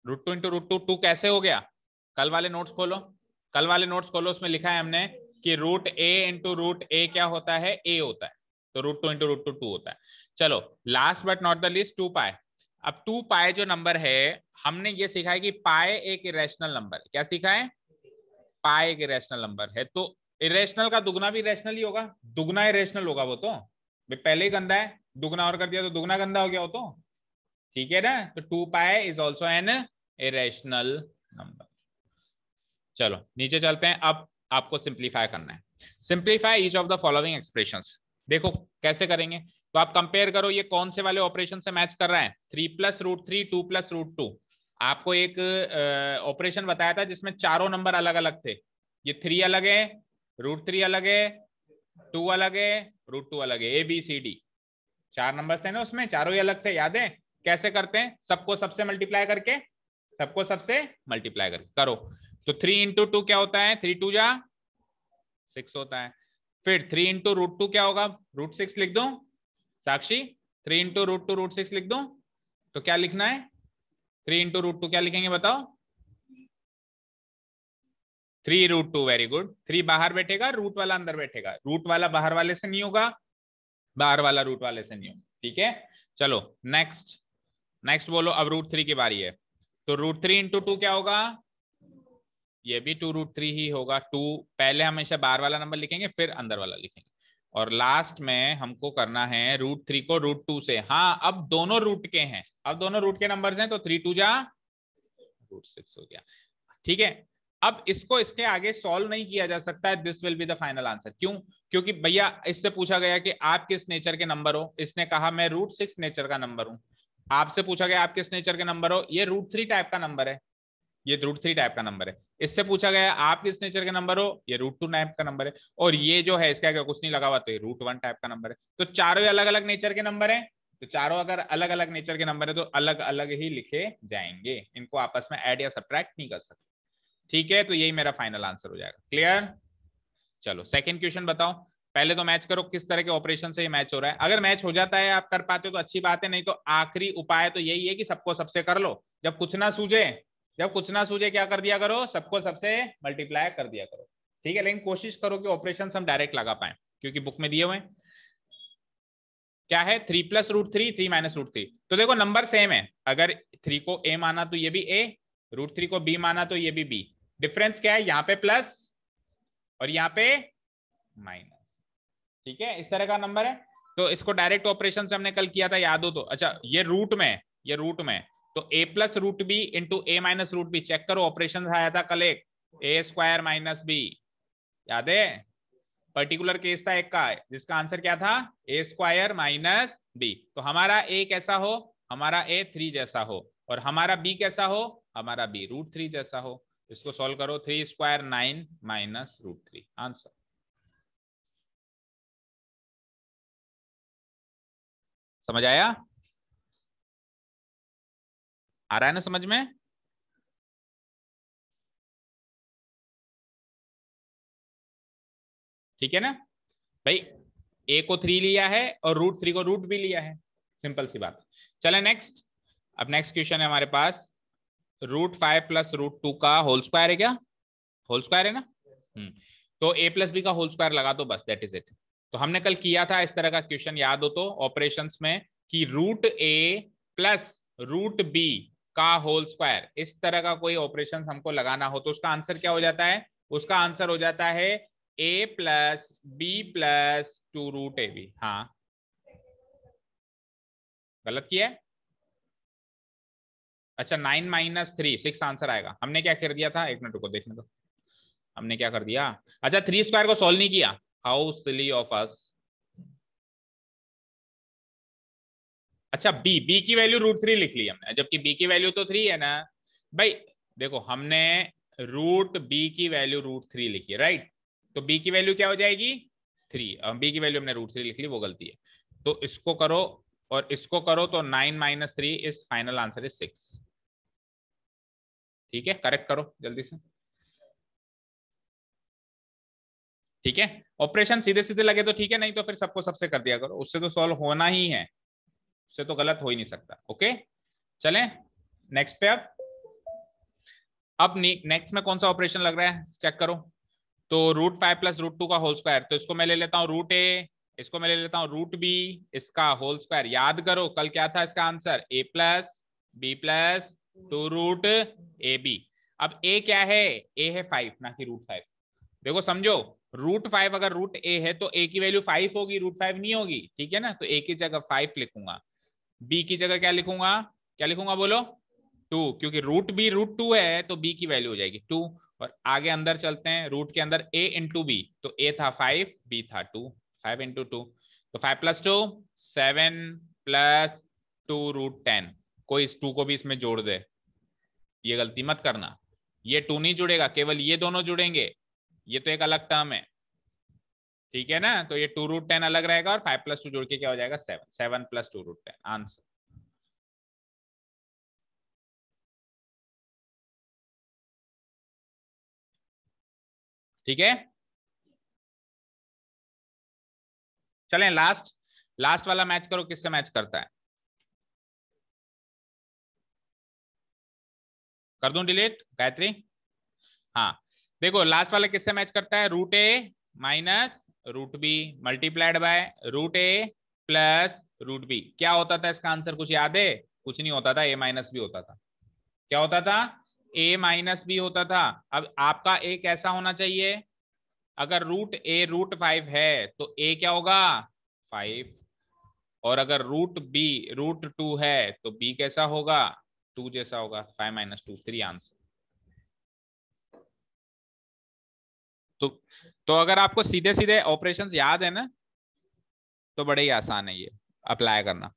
√2 इंटू √2, 2 कैसे हो गया, कल वाले नोट्स खोलो, कल वाले नोट्स खोलो, उसमें लिखा है हमने कि √a इंटू √a क्या होता है, a होता है, तो √2 इंटू √2 2 होता है। चलो last but not the least 2 पाई। अब 2 पाई जो नंबर है, हमने ये सीखा है कि पाई एक इरेशनल नंबर है। क्या सीखा है, पाई एक इरेशनल नंबर है, तो इरेशनल का दुगना भी इरेशनल ही होगा, दुगना इरेशनल होगा वो तो, पहले ही गंदा है, दुगना और कर दिया तो दुगना गंदा हो गया वो तो, ठीक है ना। तो 2 pi is also an irrational number. चलो नीचे चलते हैं, अब आपको सिंप्लीफाई करना है। Simplify each of the following expressions. देखो कैसे करेंगे, तो आप कंपेयर करो ये कौन से वाले ऑपरेशन से मैच कर रहा है, 3 + √3, 2 + √2। आपको एक ऑपरेशन बताया था जिसमें चारों नंबर अलग अलग थे, ये 3 अलग है, √3 अलग है, 2 अलग है, √2 अलग है, ABCD 4 नंबर थे ना उसमें, चारों ही अलग थे, याद है। कैसे करते हैं, सबको सबसे मल्टीप्लाई करके, सबको सबसे मल्टीप्लाई करके करो। तो 3 इंटू 2 क्या होता है, 3 2 जा 6 होता है। फिर 3 इंटू √2 क्या होगा, √6 लिख दो साक्षी, 3 इंटू √2 √6 लिख दो। तो क्या लिखना है, 3 इंटू √2 क्या लिखेंगे बताओ, 3√2, वेरी गुड। 3 बाहर बैठेगा, रूट वाला अंदर बैठेगा, रूट वाला बाहर वाले से नहीं होगा, बाहर वाला रूट वाले से नहीं होगा, ठीक है। चलो नेक्स्ट, नेक्स्ट बोलो, अब √3 की बारी है, तो √3 इंटू 2 क्या होगा, ये भी 2√3 ही होगा। 2 पहले हमेशा बाहर वाला नंबर लिखेंगे, फिर अंदर वाला लिखेंगे, और लास्ट में हमको करना है √3 को √2 से। हाँ, अब दोनों रूट के हैं, अब दोनों रूट के नंबर हैं, तो 3 2 जा √6 हो गया, ठीक है। अब इसको इसके आगे सॉल्व नहीं किया जा सकता है, this will be the final answer. क्यों, क्योंकि भैया इससे पूछा गया कि आप किस नेचर के नंबर हो, इसने कहा मैं √6 नेचर का नंबर हूं। आपसे पूछा गया आप किस नेचर के नंबर हो, ये √3 टाइप का नंबर है, ये √3 टाइप का नंबर है। इससे पूछा गया आप किस नेचर के नंबर हो, ये √2 टाइप का नंबर है, और ये जो है इसका क्या कुछ नहीं लगा हुआ, तो ये √1 टाइप का नंबर है। तो चारों अलग अलग नेचर के नंबर है, तो चारों अगर अलग अलग नेचर के नंबर है तो अलग अलग ही लिखे जाएंगे, इनको आपस में ऐड या सब्ट्रैक्ट नहीं कर सकते, ठीक है। तो यही मेरा फाइनल आंसर हो जाएगा, क्लियर। चलो सेकंड क्वेश्चन बताओ, पहले तो मैच करो किस तरह के ऑपरेशन से ये मैच हो रहा है। अगर मैच हो जाता है, आप कर पाते हो तो अच्छी बात है, नहीं तो आखिरी उपाय तो यही है कि सबको सबसे कर लो। जब कुछ ना सूझे, जब कुछ ना सूझे क्या कर दिया करो, सबको सबसे मल्टीप्लाई कर दिया करो, ठीक है। लेकिन कोशिश करो कि ऑपरेशन हम डायरेक्ट लगा पाए, क्योंकि बुक में दिए हुए हैं। क्या है, 3 + √3, 3 - √3। तो देखो नंबर सेम है, अगर 3 को a माना तो ये भी a, √3 को b माना तो ये भी b। डिफरेंस क्या है, यहाँ पे प्लस और यहाँ पे माइनस, ठीक है, इस तरह का नंबर है। तो इसको डायरेक्ट ऑपरेशन से हमने कल किया था, याद हो तो। अच्छा ये रूट में, ये रूट में, तो a + √b into a - √b, check करो ऑपरेशन आया था कल एक, a² - b, याद है। पर्टिकुलर केस था एक का, जिसका आंसर क्या था, a² - b। तो हमारा a कैसा हो, हमारा a 3 जैसा हो, और हमारा b कैसा हो, हमारा b √3 जैसा हो। इसको सॉल्व करो, 3² 9 - √3, आंसर। समझ आया, आ रहा है ना समझ में। ठीक है ना भाई, a को 3 लिया है और √3 को रूट भी लिया है, सिंपल सी बात। चले नेक्स्ट, अब नेक्स्ट क्वेश्चन है हमारे पास, √5 + √2 का होल स्क्वायर है, क्या होल स्क्वायर है ना। तो a + b का होल स्क्वायर लगा दो बस, दैट इज इट। तो हमने कल किया था इस तरह का क्वेश्चन, याद हो तो, ऑपरेशंस में, कि √a + √b का होल स्क्वायर, इस तरह का कोई ऑपरेशन हमको लगाना हो तो उसका आंसर क्या हो जाता है, उसका आंसर हो जाता है a + b + 2√ab। हाँ गलत किया है, अच्छा 9 - 3 6 आंसर आएगा। हमने क्या कर दिया था, एक मिनट को देखने दो, हमने क्या कर दिया, अच्छा 3² को सॉल्व नहीं किया, हाउ सिली ऑफ अस। अच्छा बी की वैल्यू √3 लिख ली हमने, जबकि बी की वैल्यू तो 3 है ना भाई। देखो हमने रूट बी की वैल्यू √3 लिखी है, राइट। तो बी की वैल्यू क्या हो जाएगी 3, बी की वैल्यू हमने √3 लिख ली, वो गलती है। तो इसको करो और इसको करो तो 9 - 3 इज फाइनल आंसर इज 6। ठीक है, करेक्ट करो जल्दी से। ठीक है, ऑपरेशन सीधे सीधे लगे तो ठीक है, नहीं तो फिर सबको सबसे कर दिया करो, उससे तो सॉल्व होना ही है, उससे तो गलत हो ही नहीं सकता। ओके चलें नेक्स्ट पे। अब नेक्स्ट में कौन सा ऑपरेशन लग रहा है चेक करो। तो √5 + √2 का होल स्क्वायर, तो इसको मैं ले लेता हूँ √a, इसको मैं ले लेता हूँ √b, इसका होल स्क्वायर। याद करो कल क्या था इसका आंसर, a + b + 2√ab। अब a क्या है, a है 5 ना कि √5। देखो समझो, √5 अगर √a है तो a की वैल्यू 5 होगी, √5 नहीं होगी, ठीक है ना। तो a की जगह 5 लिखूंगा, b की जगह क्या लिखूंगा, क्या लिखूंगा बोलो 2, क्योंकि √b √2 है तो b की वैल्यू हो जाएगी 2। और आगे अंदर चलते हैं, रूट के अंदर a × b, तो a था 5, b था 2, 5 × 2, तो 5 + 2 7 + 2 √10। कोई इस 2 को भी इसमें जोड़ दे, ये गलती मत करना, ये 2 नहीं जुड़ेगा, केवल ये दोनों जुड़ेंगे, ये तो एक अलग टर्म है, ठीक है ना। तो ये 2 √10 अलग रहेगा और 5 + 2 जोड़ के क्या हो जाएगा 7, 7 + 2 √10 आंसर। ठीक है, चलें लास्ट, लास्ट वाला मैच करो, किससे मैच करता है, कर दूं डिलीट गायत्री। हाँ देखो लास्ट वाला किससे मैच करता है, √a - √b multiplied by √a + √b। क्या होता था इसका आंसर, कुछ याद है, कुछ नहीं होता था, a - b होता था। क्या होता था, a - b होता था। अब आपका a कैसा होना चाहिए, अगर √a √5 है तो a क्या होगा 5, और अगर √b √2 है तो b कैसा होगा 2 जैसा होगा, 5 - 2 3 आंसर। तो तो अगर आपको सीधे सीधे ऑपरेशंस याद है ना तो बड़े ही आसान है ये अप्लाई करना।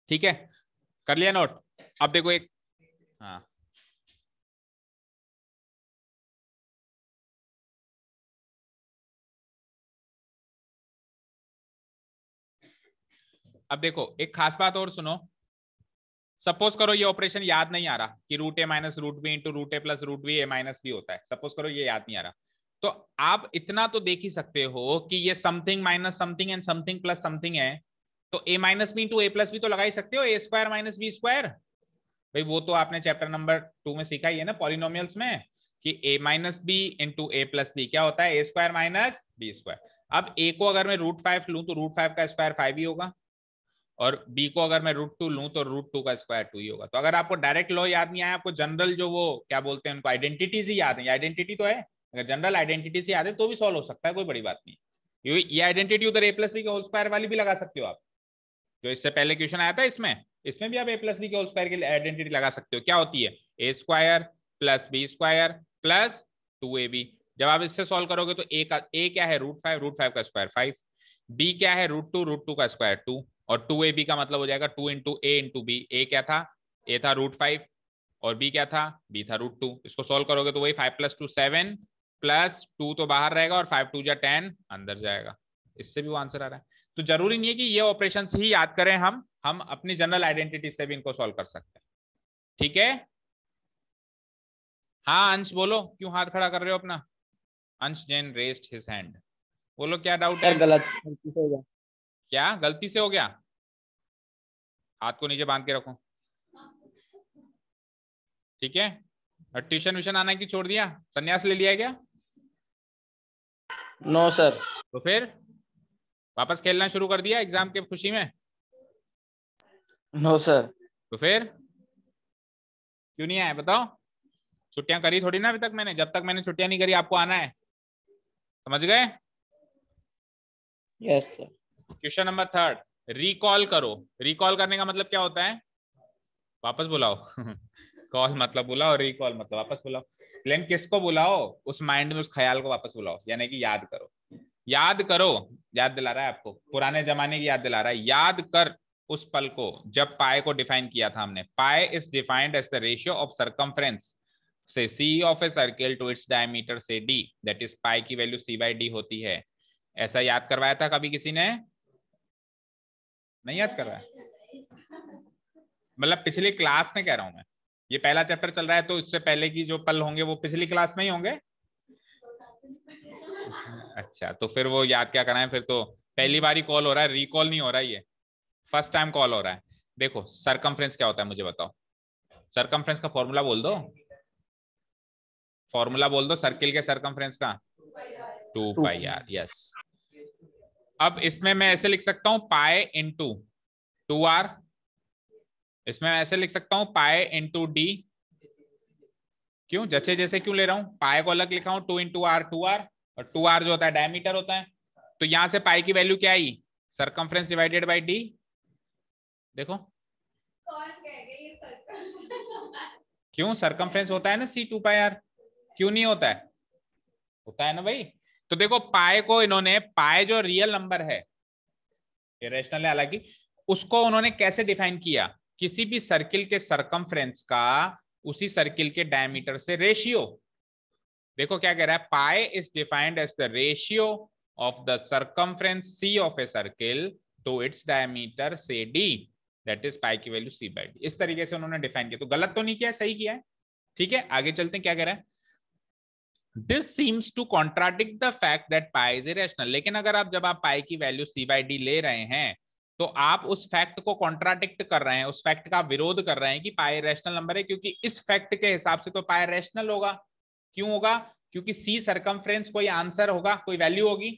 ठीक है, कर लिया नोट। अब देखो एक, हाँ अब देखो एक खास बात और सुनो। सपोज करो ये ऑपरेशन याद नहीं आ रहा कि √a - √b × √a + √b a - b होता है, सपोज करो ये याद नहीं आ रहा, तो आप इतना तो देख ही सकते हो कि ये something minus something and something plus something है, तो a - b × a + b तो लगा ही सकते हो, a² - b²। भाई वो तो आपने चैप्टर नंबर 2 में सीखा ही है ना पॉलिनोमियल्स में, कि a - b × a + b क्या होता है, a² - b²। अब a को अगर मैं √5 लूं तो √5 का स्क्वायर 5 ही होगा, और b को अगर मैं √2 लूं तो √2 का स्क्वायर 2 ही होगा। तो अगर आपको डायरेक्ट लॉ याद नहीं आया, आपको जनरल जो वो क्या बोलते हैं उनको आइडेंटिटीज ही याद है, आइडेंटिटी तो है, अगर जनरल आइडेंटिटी से याद है तो भी सॉल्व हो सकता है, कोई बड़ी बात नहीं। ये आइडेंटिटी उधर a + b के होल स्क्वायर वाली भी लगा सकते हो आप, जो इससे पहले क्वेश्चन आया था इसमें, इसमें भी आप a + b के होल स्क्वायर की आइडेंटिटी लगा सकते हो। क्या होती है, a² + b² + 2ab। जब आप इससे सॉल्व करोगे तो a क्या है √5, √5 का स्क्वायर 5, b क्या है √2, √2 का स्क्वायर 2, और 2ab का मतलब हो जाएगा 2 × a × b। a क्या था, a था √5 और b क्या था, b था √2। इसको सॉल्व करोगे तो वही 5 + 2 7 + 2 तो बाहर रहेगा और 5 × 2 = 10 अंदर जाएगा, इससे भी वो आंसर आ रहा है। तो जरूरी नहीं है कि ये ऑपरेशन ही याद करें, हम अपनी जनरल आइडेंटिटी से भी इनको सॉल्व कर सकते हैं। ठीक है, हाँ अंश बोलो, क्यों हाथ खड़ा कर रहे हो अपना, अंश जैन रेस्ड हिज हैंड, बोलो क्या डाउट है। सर गलती से हो गया। क्या गलती से हो गया, हाथ को नीचे बांध के रखो, ठीक है। और ट्यूशन व्यूशन आना की छोड़ दिया, संन्यास ले लिया क्या, नो सर। तो फिर वापस खेलना शुरू कर दिया एग्जाम के खुशी में, नो सर। तो फिर क्यों नहीं आए बताओ, छुट्टियां करी थोड़ी ना अभी तक मैंने, जब तक मैंने छुट्टियां नहीं करी आपको आना है, समझ गए। Yes sir. Question number 3, recall करो। रिकॉल करने का मतलब क्या होता है, वापस बुलाओ कॉल मतलब बुलाओ, रिकॉल मतलब वापस बुलाओ, लेकिन किसको बुलाओ, उस माइंड में उस ख्याल को वापस बुलाओ, यानी कि याद करो। याद करो, याद दिला रहा है आपको, पुराने जमाने की याद दिला रहा है, याद कर उस पल को जब पाए को डिफाइन किया था हमने. Pi is defined as the ratio of circumference से C of a circle to its diameter से डी, दैट इज पाई की वैल्यू सी बाई डी होती है. ऐसा याद करवाया था कभी किसी ने? नहीं याद करवाया? मतलब पिछली क्लास में कह रहा हूं मैं, ये पहला चैप्टर चल रहा है तो इससे पहले की जो पल होंगे वो पिछली क्लास में ही होंगे. अच्छा, तो फिर वो याद क्या कराएं? फिर तो पहली बार ही कॉल हो रहा है, रिकॉल नहीं हो रहा है, ये फर्स्ट टाइम कॉल हो रहा है. देखो सरकमफ्रेंस क्या होता है मुझे बताओ. सरकमफ्रेंस का फॉर्मूला बोल दो. फॉर्मूला बोल दो सर्किल के सरकमफ्रेंस का. 2πr. यस. अब इसमें मैं ऐसे लिख सकता हूं पाए इंटू 2r. इसमें मैं ऐसे लिख सकता हूं पाए इंटू डी. क्यों जैसे जैसे क्यों ले रहा हूं? पाए को अलग लिखा हूं 2 इंटू आर 2r, और 2r जो होता है डायमीटर होता है. तो यहां से पाई की वैल्यू क्या आई? Circumference divided by D. देखो क्यों सरकमफ्रेंस होता है ना सी 2πr. क्यों नहीं होता है? होता है ना भाई. तो देखो पाए को इन्होंने, पाए जो रियल नंबर है, इरेशनल है हालांकि, उसको उन्होंने कैसे डिफाइन किया? किसी भी सर्किल के सरकमफ्रेंस का उसी सर्किल के डायमीटर से रेशियो. देखो क्या कह रहा है, pi is defined as the ratio of the circumference C of a circle to its diameter से डी, दैट इज पाई की वैल्यू सी बाई डी. इस तरीके से उन्होंने डिफाइन किया. तो गलत तो नहीं किया, सही किया है. ठीक है, आगे चलते हैं. क्या कह रहा है? This seems to contradict the fact that pi is irrational. लेकिन अगर आप जब आप पाई की वैल्यू सी बाई डी ले रहे हैं तो आप उस फैक्ट को कॉन्ट्राडिक्ट कर रहे हैं, उस फैक्ट का विरोध कर रहे हैं कि पाई रैशनल नंबर है, क्योंकि इस फैक्ट के हिसाब से तो पाई रैशनल होगा. क्यों होगा? क्योंकि सी सरकमफ्रेंस कोई आंसर होगा, कोई वैल्यू होगी,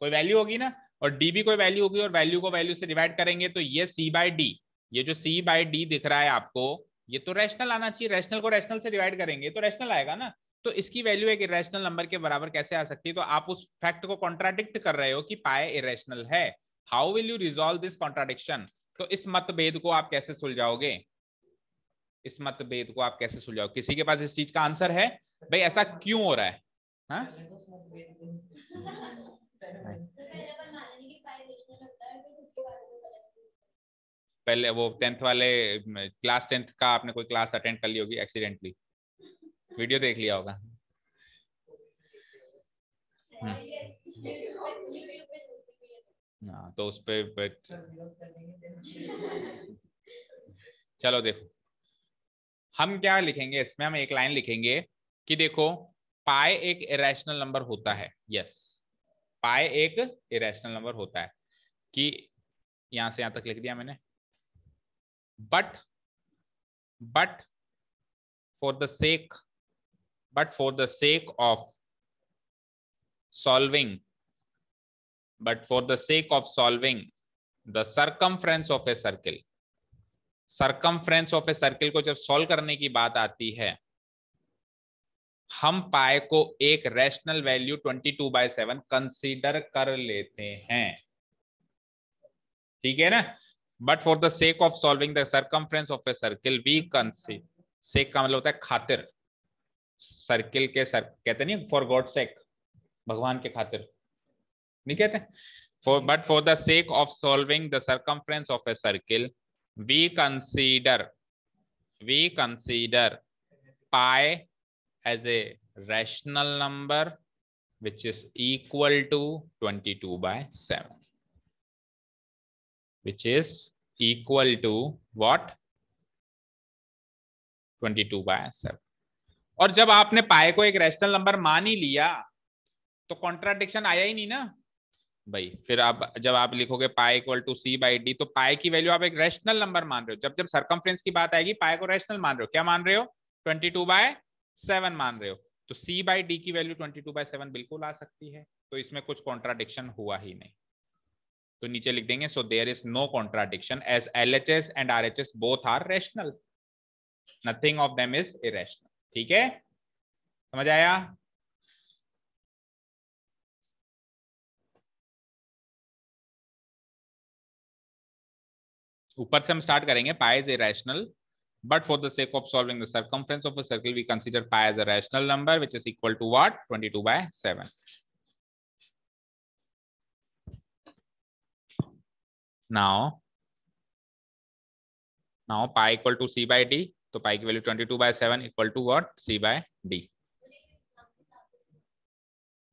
कोई वैल्यू होगी ना, और डी भी कोई वैल्यू होगी, और वैल्यू को वैल्यू से डिवाइड करेंगे तो ये सी बाई डी, ये जो सी बाई डी दिख रहा है आपको, ये तो रैशनल आना चाहिए. रैशनल को रैशनल से डिवाइड करेंगे तो रैशनल आएगा ना. तो इसकी वैल्यू एक इरेशनल नंबर के बराबर कैसे आ सकती है? तो आप उस फैक्ट को कॉन्ट्राडिक्ट कर रहे हो कि पाए इरेशनल है. How will you resolve this contradiction? तो इस मतभेद को आप कैसे सुलझाओगे? इस मतभेद को आप कैसे सुलझाओगे? किसी के पास इस चीज का आंसर है भाई? ऐसा क्यों हो रहा है? हा? पहले वो 10th वाले, क्लास 10th का आपने कोई क्लास अटेंड कर ली होगी एक्सीडेंटली, वीडियो देख लिया होगा. हाँ, तो उस पे चलो देखो हम क्या लिखेंगे इसमें. हम एक लाइन लिखेंगे कि देखो पाए एक इरेशनल नंबर होता है. यस, पाए एक इरेशनल नंबर होता है. कि यहां से यहां तक लिख दिया मैंने. But for the sake of solving the circumference of a circle. Circumference of a circle को जब सॉल्व करने की बात आती है, हम पाए को एक रैशनल वैल्यू 22/7 कंसीडर कर लेते हैं. ठीक है ना? But for the sake of solving the circumference of a circle we consider, sake का मतलब होता है खातिर. सर्किल के कहते नहीं फॉर गॉड सेक, भगवान के खातिर नहीं कहते. But for the sake of solving the circumference of a circle we consider pi as a rational number which is equal to 22/7, which is equal to what? 22/7. और जब आपने पाई को एक रैशनल नंबर मान ही लिया तो कॉन्ट्राडिक्शन आया ही नहीं ना भाई. फिर आप जब आप लिखोगे pi equal to C by D, तो पाई की वैल्यू आप एक रैशनल नंबर मान रहे हो. जब जब सरकमफ्रेंस की बात आएगी पाई को रैशनल मान रहे हो. क्या मान रहे हो? 22/7 मान रहे हो. तो सी बाई डी की वैल्यू 22/7 बिल्कुल आ सकती है. तो इसमें कुछ कॉन्ट्राडिक्शन हुआ ही नहीं. तो नीचे लिख देंगे so there is no contradiction as LHS and RHS both are rational, nothing of them is irrational. ठीक है, समझ आया? ऊपर से हम स्टार्ट करेंगे. Pi is irrational, but for the sake of solving the circumference of a circle we consider pi as a rational number which is equal to what? 22/7. Now now pi equal to C by D, तो pi की value 22/7 equal to what, C by D.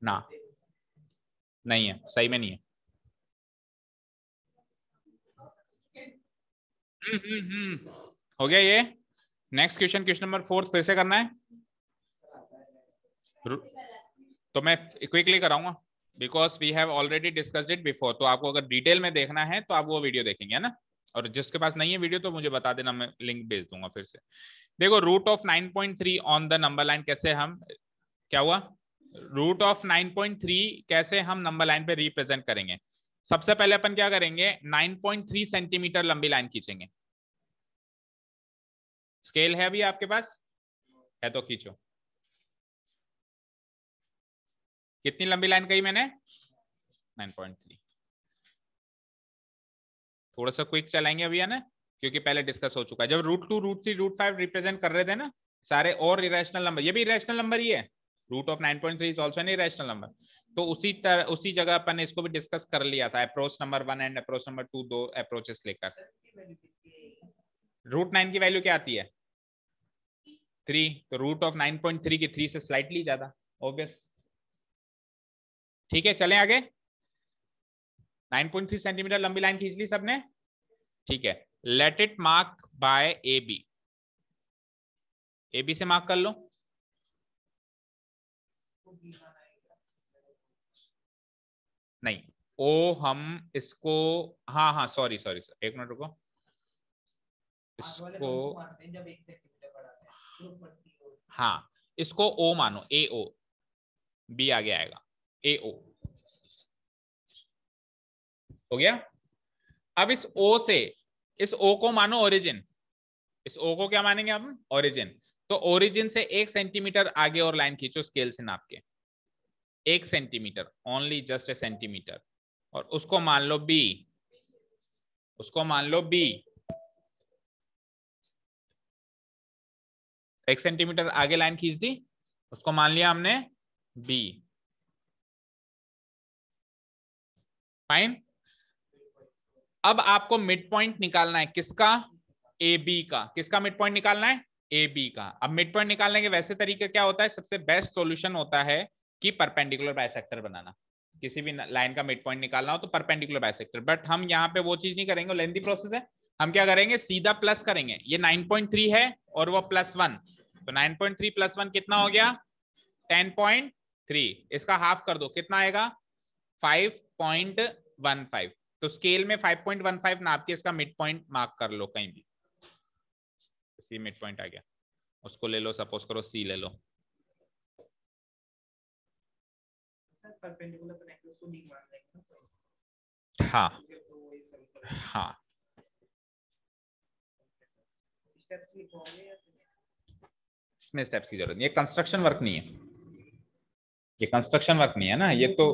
ना, नहीं है, सही में नहीं है। हो गया ये। नेक्स्ट क्वेश्चन, क्वेश्चन नंबर 4 फिर से करना है। तो मैं क्विकली कराऊंगा because we have already discussed it before. तो आपको अगर डिटेल में देखना है तो आप वो वीडियो देखेंगे, है ना। और जिसके पास नहीं है वीडियो तो मुझे बता देना, मैं लिंक भेज दूंगा फिर से। देखो root of 9.3 on the number line कैसे हम, क्या हुआ, रूट ऑफ 9.3 कैसे हम नंबर लाइन पे रिप्रेजेंट करेंगे। सबसे पहले अपन क्या करेंगे, 9.3 सेंटीमीटर लंबी लाइन खींचेंगे। स्केल है अभी आपके पास, है तो खींचो। कितनी लंबी लाइन कही मैंने, 9.3। थोड़ा सा क्विक चलाएंगे अभी, है ना, क्योंकि पहले डिस्कस हो चुका है। जब रूट 2, रूट 3, रूट 5 रिप्रेजेंट कर रहे थे ना सारे, और इरेशनल नंबर, ये भी इरेशनल नंबर ही है। Root of 9.3 is also an irrational number. तो उसी जगह अपन ने इसको भी डिस्कस कर लिया था, approach number 1 and approach number 2, दो अप्रोचेस लेकर। रूट 9 की वैल्यू क्या आती है, 3। तो रूट ऑफ 9.3 की 3 से स्लाइटली ज्यादा, ऑब्वियस। ठीक है, चलें आगे। 9.3 सेंटीमीटर लंबी लाइन खींच ली सबने, ठीक है। Let it mark by A B, A B से मार्क कर लो। नहीं, ओ हम इसको, हाँ हाँ सॉरी सॉरी सर, एक मिनट रुको, इसको हाँ, इसको ओ मानो, ए ओ, बी आगे आएगा, ए ओ। हो गया। अब इस ओ से, इस ओ को मानो ओरिजिन, इस ओ को क्या मानेंगे हम, ओरिजिन। तो ओरिजिन से 1 सेंटीमीटर आगे और लाइन खींचो स्केल से नाप के, 1 centimetre, only just a centimetre. और उसको मान लो बी, उसको मान लो बी। 1 सेंटीमीटर आगे लाइन खींच दी, उसको मान लिया हमने बी। फाइन। अब आपको मिड पॉइंट निकालना है, किसका, ए बी का। किसका मिड पॉइंट निकालना है, ए बी का। अब मिड पॉइंट निकालने के वैसे तरीके क्या होता है, सबसे बेस्ट सॉल्यूशन होता है कि परपेंडिकुलर बाइसेक्टर बनाना। किसी भी लाइन का मिड पॉइंट निकालना हो तो परपेंडिकुलर बाइसेक्टर। बट हम यहाँ पे वो चीज नहीं करेंगे, लेंथी प्रोसेस है। हम क्या करेंगे, सीधा प्लस करेंगे। ये 9.3 है और वो +1, तो 9.3 + 1 कितना हो गया, 10.3। इसका हाफ कर दो, कितना आएगा, 5.15। तो स्केल में 5.15 नाप के इसका मिड पॉइंट मार्क कर लो कहीं भी। सी मिड पॉइंट आ गया, उसको ले लो, सपोज करो सी ले लो। हाँ हाँ, इसमें स्टेप्स की जरूरत नहीं, ये कंस्ट्रक्शन वर्क नहीं है, ये कंस्ट्रक्शन वर्क नहीं है ना, ये तो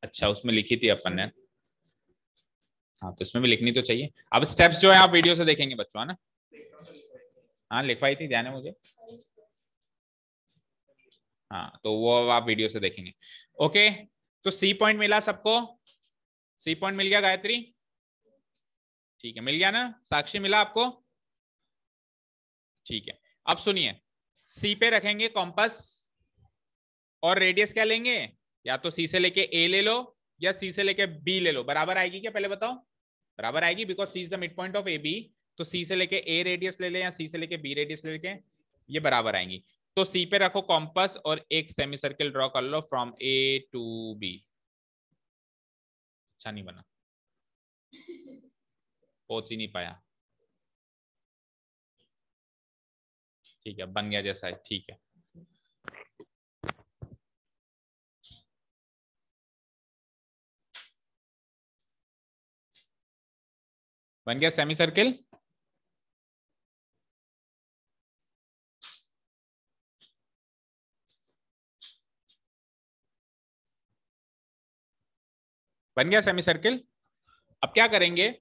अच्छा उसमें लिखी थी अपन ने। हाँ तो इसमें भी लिखनी तो चाहिए। अब स्टेप्स जो है आप वीडियो से देखेंगे बच्चों, है ना। हाँ लिखवाई थी, ध्यान है मुझे। हाँ तो वो आप वीडियो से देखेंगे। ओके, तो सी पॉइंट मिला सबको, सी पॉइंट मिल गया गायत्री, ठीक है मिल गया ना। साक्षी मिला आपको, ठीक है। अब सुनिए, सी पे रखेंगे कॉम्पस और रेडियस क्या लेंगे, या तो सी से लेके ए ले लो या सी से लेके बी ले लो। बराबर आएगी क्या, पहले बताओ। बराबर आएगी, because C is the midpoint of A B. तो सी से लेके ए रेडियस ले ले या सी से लेके बी रेडियस लेके, ये बराबर आएंगी। तो सी पे रखो कॉम्पस और एक सेमी सर्किल ड्रॉ कर लो फ्रॉम ए टू बी। अच्छा नहीं बना, पहुंच ही नहीं पाया, ठीक है बन गया जैसा है, ठीक है। बन गया सेमी सर्किल। बन गया सेमी सर्किल। अब क्या करेंगे,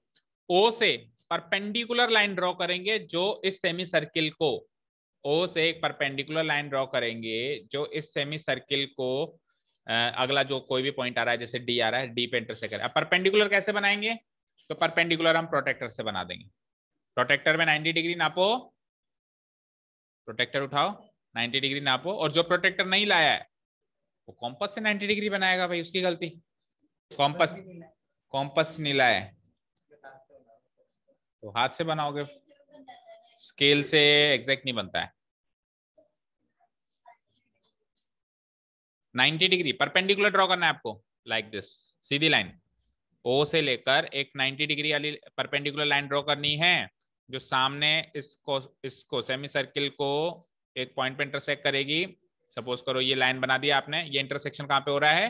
ओ से परपेंडिकुलर लाइन ड्रॉ करेंगे जो इस सेमी सर्किल को, ओ से एक परपेंडिकुलर लाइन ड्रॉ करेंगे जो इस सेमी सर्किल को अगला जो कोई भी पॉइंट आ रहा है, जैसे डी आ रहा है, डी पे इंटरसेक्ट कर। अब परपेंडिकुलर कैसे बनाएंगे, तो परपेंडिकुलर हम प्रोटेक्टर से बना देंगे। प्रोटेक्टर में 90 डिग्री नापो, प्रोटेक्टर उठाओ 90 डिग्री नापो, और जो प्रोटेक्टर नहीं लाया है वो कॉम्पस से 90 डिग्री बनाएगा भाई, उसकी गलती। कॉम्पस नहीं लाया है तो हाथ से बनाओगे, स्केल से एग्जैक्ट नहीं बनता है। 90 डिग्री परपेंडिकुलर ड्रॉ करना है आपको, लाइक दिस, सीधी लाइन ओ से लेकर एक 90 डिग्री वाली परपेंडिकुलर लाइन ड्रॉ करनी है, जो सामने इसको सेमी सर्किल को एक पॉइंट पे इंटरसेक्ट करेगी। सपोज करो ये लाइन बना दिया आपने, ये इंटरसेक्शन कहां पे हो रहा है,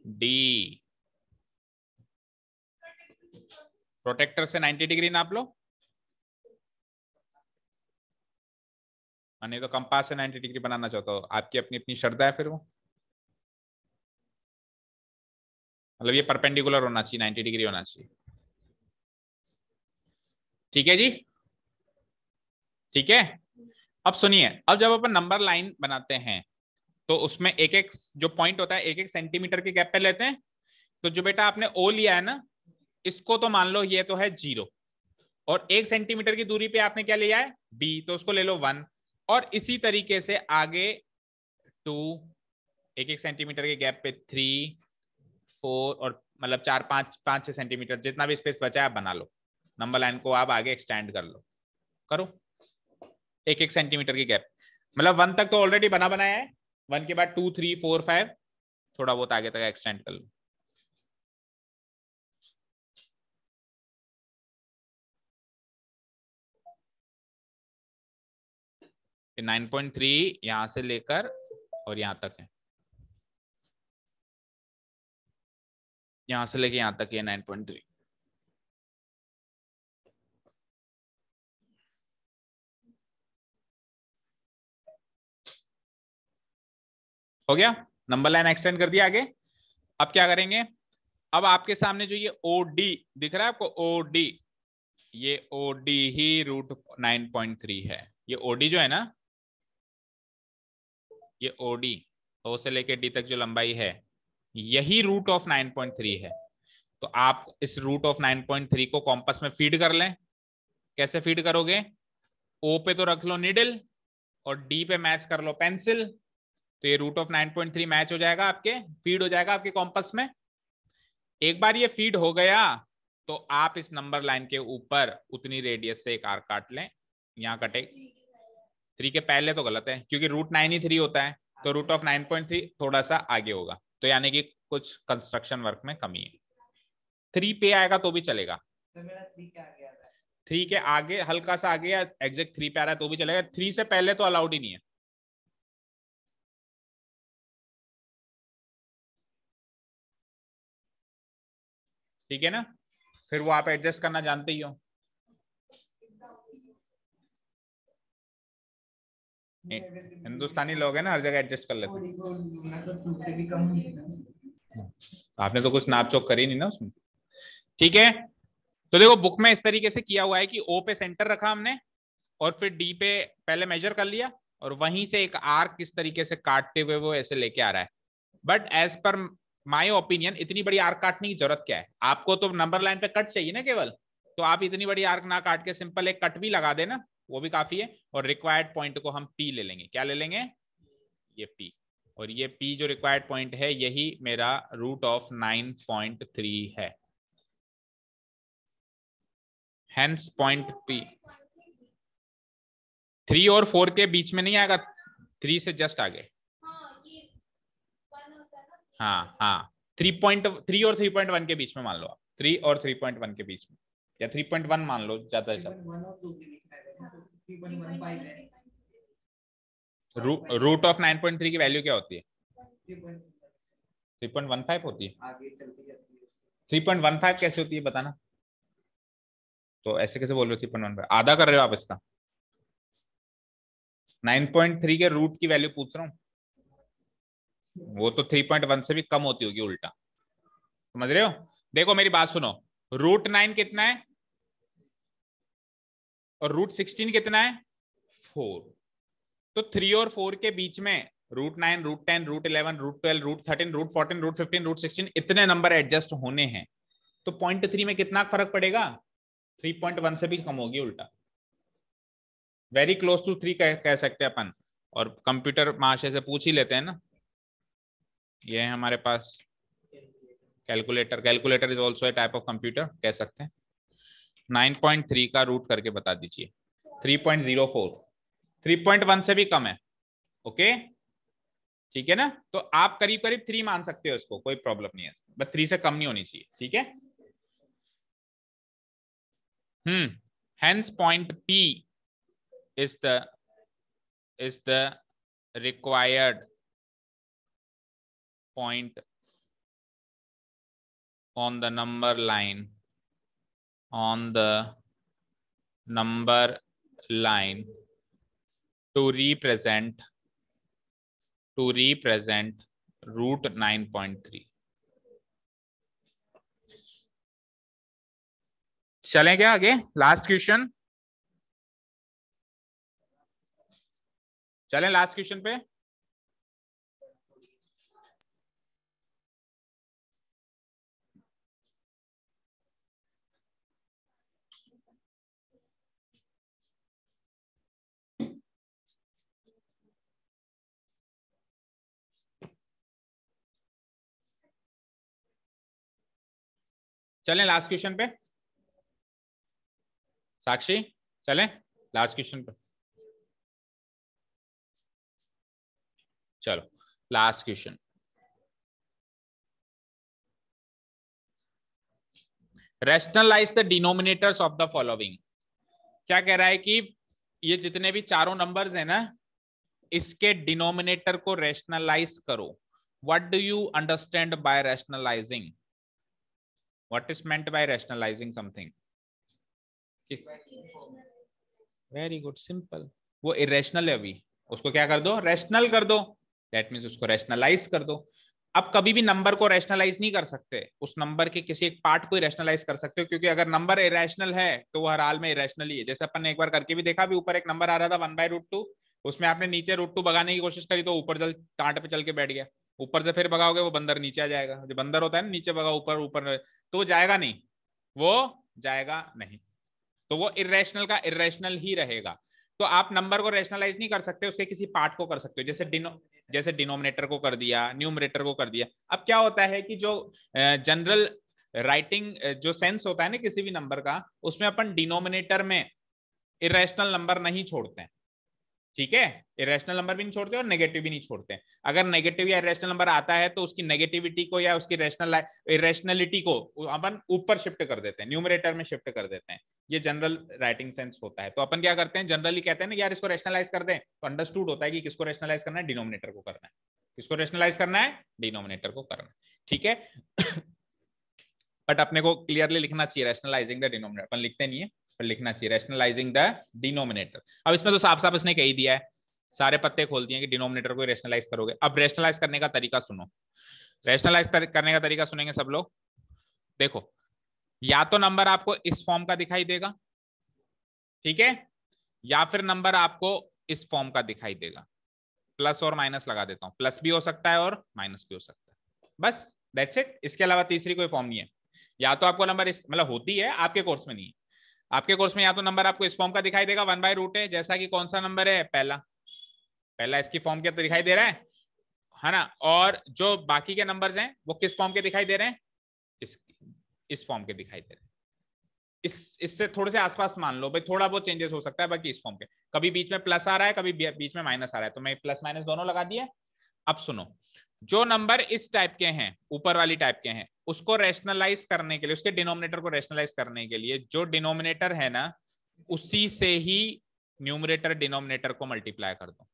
डी। प्रोटेक्टर से 90 डिग्री नाप लो, नहीं तो कंपास से 90 डिग्री बनाना चाहता हो, आपकी अपनी अपनी श्रद्धा है फिर वो, मतलब ये परपेंडिकुलर होना चाहिए, 90 डिग्री होना चाहिए। ठीक है जी, ठीक है। अब सुनिए, अब जब अपन नंबर लाइन बनाते हैं तो उसमें एक एक जो पॉइंट होता है 1-1 सेंटीमीटर के गैप पे लेते हैं। तो जो बेटा आपने ओ लिया है ना, इसको तो मान लो ये तो है 0, और 1 सेंटीमीटर की दूरी पे आपने क्या लिया है, बी, तो उसको ले लो 1, और इसी तरीके से आगे 2, 1-1 सेंटीमीटर के गैप पे 3, 4, और मतलब 4-5-6 सेंटीमीटर जितना भी स्पेस बचा है आप बना लो। नंबर लाइन को आप आगे एक्सटेंड कर लो, करो 1-1 सेंटीमीटर की गैप, मतलब 1 तक तो ऑलरेडी बना बनाया है, 1 के बाद 2, 3, 4, 5, थोड़ा बहुत आगे तक एक्सटेंड कर लो। फिर 9.3 यहां से लेकर और यहां तक है, यहां से लेके यहां तक है 9.3। हो गया, नंबर लाइन एक्सटेंड कर दिया आगे। अब क्या करेंगे, अब आपके सामने जो ये OD दिख रहा है आपको, OD, ये OD ही √9.3 है। ये OD जो है ना, ये OD O से लेके D तक जो लंबाई है, यही √9.3 है। तो आप इस √9.3 को कॉम्पस में फीड कर लें। कैसे फीड करोगे, O पे तो रख लो निडल और D पे मैच कर लो पेंसिल, तो ये √9.3 मैच हो जाएगा आपके, फीड हो जाएगा आपके कॉम्पस में। एक बार ये फीड हो गया तो आप इस नंबर लाइन के ऊपर उतनी रेडियस से एक आर्क काट लें। यहाँ कटे 3 के पहले तो गलत है क्योंकि √9 ही 3 होता है, तो √9.3 थोड़ा सा आगे होगा, तो यानी कि कुछ कंस्ट्रक्शन वर्क में कमी है। 3 पे आएगा तो भी चलेगा, 3 के आगे हल्का सा आगे या एग्जैक्ट 3 पे आ रहा है तो भी चलेगा, 3 से पहले तो अलाउड ही नहीं है। ठीक है ना, फिर वो आप एडजस्ट करना जानते ही हो। हिंदुस्तानी लोग हैं ना, हर जगह एडजस्ट कर लेते हैं। आपने तो कुछ नाप चोक करी नहीं ना उसमें। ठीक है, तो देखो बुक में इस तरीके से किया हुआ है कि O पे सेंटर रखा हमने और फिर D पे पहले मेजर कर लिया और वहीं से एक आर्क किस तरीके से काटते हुए वो ऐसे लेके आ रहा है। But as per my opinion इतनी बड़ी आर्क काटने की जरूरत क्या है, आपको तो नंबर लाइन पे कट चाहिए ना केवल, तो आप इतनी बड़ी आर्क ना काट के सिंपल एक कट भी लगा देना, वो भी काफी है। और रिक्वायर्ड पॉइंट को हम P ले लेंगे, क्या ले लेंगे, ये P, और ये P जो रिक्वायर्ड पॉइंट है यही मेरा √9.3 है, हेंस पॉइंट P 3 और 4 के बीच में नहीं आएगा, 3 से जस्ट आगे। हाँ हाँ, 3.3 और 3.1 के बीच में मान लो आप, 3 और 3.1 के बीच में, या 3.1 मान लो ज्यादा है। √9.3 की वैल्यू क्या होती है, 3.15 होती है। 3.15 कैसे होती है बताना, तो ऐसे कैसे बोल रहे हो 3.15, आधा कर रहे हो आप इसका। 9.3 के रूट की वैल्यू पूछ रहा हूँ, वो तो 3.1 से भी कम होती होगी उल्टा, समझ रहे हो। देखो मेरी बात सुनो, √9 कितना है और √16 कितना है, 4, तो 3 और 4 के बीच में √9, √10, √11, √12, √13, √14, √15, √16 इतने नंबर एडजस्ट होने हैं। तो 0.3 में कितना फर्क पड़ेगा? 3.1 से भी कम होगी उल्टा, वेरी क्लोज टू 3 कह सकते हैं अपन। और कंप्यूटर महाशय से पूछ ही लेते हैं ना, ये है हमारे पास calculator. Calculator is also a type of computer कह सकते हैं। 9.3 का रूट करके बता दीजिए। 3.04, 3.1 से भी कम है। ओके ठीक है ना, तो आप करीब करीब 3 मान सकते हो इसको, कोई प्रॉब्लम नहीं है, बस 3 से कम नहीं होनी चाहिए। ठीक है, hence point P is the required point on the number line to represent root 9.3। चलें क्या आगे? लास्ट क्वेश्चन, चलें लास्ट क्वेश्चन पे। चलें लास्ट क्वेश्चन पे, साक्षी चलें लास्ट क्वेश्चन पे। चलो last question, rationalise the denominators of the following. क्या कह रहा है कि ये जितने भी चारों नंबर्स हैं ना, इसके डिनोमिनेटर को रैशनलाइज करो। What do you understand by rationalising? What is meant by rationalising something? Very good, simple. वो इरेशनल है अभी, उसको क्या कर दो? रैशनल कर दो। दैट मीन्स उसको रैशनलाइज कर दो। अब कभी भी नंबर को रैशनलाइज नहीं कर सकते, उस नंबर के किसी एक पार्ट को ही रैशनलाइज कर सकते हो, क्योंकि अगर नंबर इरेशनल है तो वो हर हाल में इरेशनल ही है। जैसे अपन ने एक बार करके भी देखा, भी ऊपर एक नंबर आ रहा था 1/√2, उसमें आपने नीचे √2 भगाने की कोशिश करी तो ऊपर चल टाट पे चल के बैठ गया। ऊपर से फिर भगाओगे वो बंदर नीचे आ जाएगा। जो बंदर होता है ना, नीचे भगा ऊपर, ऊपर तो वो जाएगा नहीं, वो जाएगा नहीं। तो वो इरेशनल का इरेशनल ही रहेगा। तो आप नंबर को रैशनलाइज नहीं कर सकते, उसके किसी पार्ट को कर सकते हो। जैसे डिनोमिनेटर को कर दिया, न्यूमरेटर को कर दिया। अब क्या होता है कि जो जनरल राइटिंग जो सेंस होता है ना किसी भी नंबर का, उसमें अपन डिनोमिनेटर में इरेशनल नंबर नहीं छोड़ते हैं। ठीक है, इरेशनल नंबर भी नहीं छोड़ते और नेगेटिव भी नहीं छोड़ते। अगर नेगेटिव या इरेशनल नंबर आता है तो उसकी नेगेटिविटी को या उसकी इरेशनलिटी को अपन ऊपर शिफ्ट कर देते हैं, न्यूमरेटर में शिफ्ट कर देते हैं। ये जनरल राइटिंग सेंस होता है। तो अपन क्या करते हैं, जनरली कहते हैं ना यार इसको रैशनलाइज कर दें, तो अंडरस्टूड होता है कि किसको रैशनलाइज करना है? डिनोमिनेटर को करना है। किसको रैशनलाइज करना है? डिनोमिनेटर को करना है। ठीक है बट अपने को क्लियरली लिखना चाहिए रैशनलाइजिंग द डिनोमिनेटर। अपन लिखते नहीं है पर लिखना चाहिए रैशनलाइजिंग द डिनोमिनेटर। अब इसमें तो साफ साफ इसने कह ही दिया है, सारे पत्ते खोल दिए कि डिनोमिनेटर को रैशनलाइज करोगे। अब रैशनलाइज करने का तरीका सुनो, रैशनलाइज करने का तरीका सुनेंगे सब लोग। देखो, या तो नंबर आपको इस फॉर्म का दिखाई देगा, ठीक है, या फिर नंबर आपको इस फॉर्म का दिखाई देगा। प्लस और माइनस लगा देता हूं, प्लस भी हो सकता है और माइनस भी हो सकता है, बस दैट्स इट। इसके अलावा तीसरी कोई फॉर्म नहीं है। या तो आपको नंबर इस मतलब होती है, आपके कोर्स में नहीं है। आपके कोर्स में या तो नंबर आपको इस फॉर्म का दिखाई देगा 1/√, है जैसा कि कौन सा नंबर है? पहला इसकी फॉर्म के तो दिखाई दे रहा है ना। और जो बाकी के नंबर्स हैं वो किस फॉर्म के दिखाई दे रहे हैं? इस फॉर्म के दिखाई दे रहे हैं। इससे थोड़े से आसपास मान लो भाई, थोड़ा बहुत चेंजेस हो सकता है, बाकी इस फॉर्म के। कभी बीच में प्लस आ रहा है, कभी बीच में माइनस आ रहा है, तो मैं प्लस माइनस दोनों लगा दिए। अब सुनो, जो नंबर इस टाइप के हैं, ऊपर वाली टाइप के हैं, उसको रैशनलाइज करने के लिए, उसके डिनोमिनेटर को रैशनलाइज करने के लिए जो डिनोमिनेटर है ना, उसी से ही न्यूमरेटर डिनोमिनेटर को मल्टीप्लाई कर दो,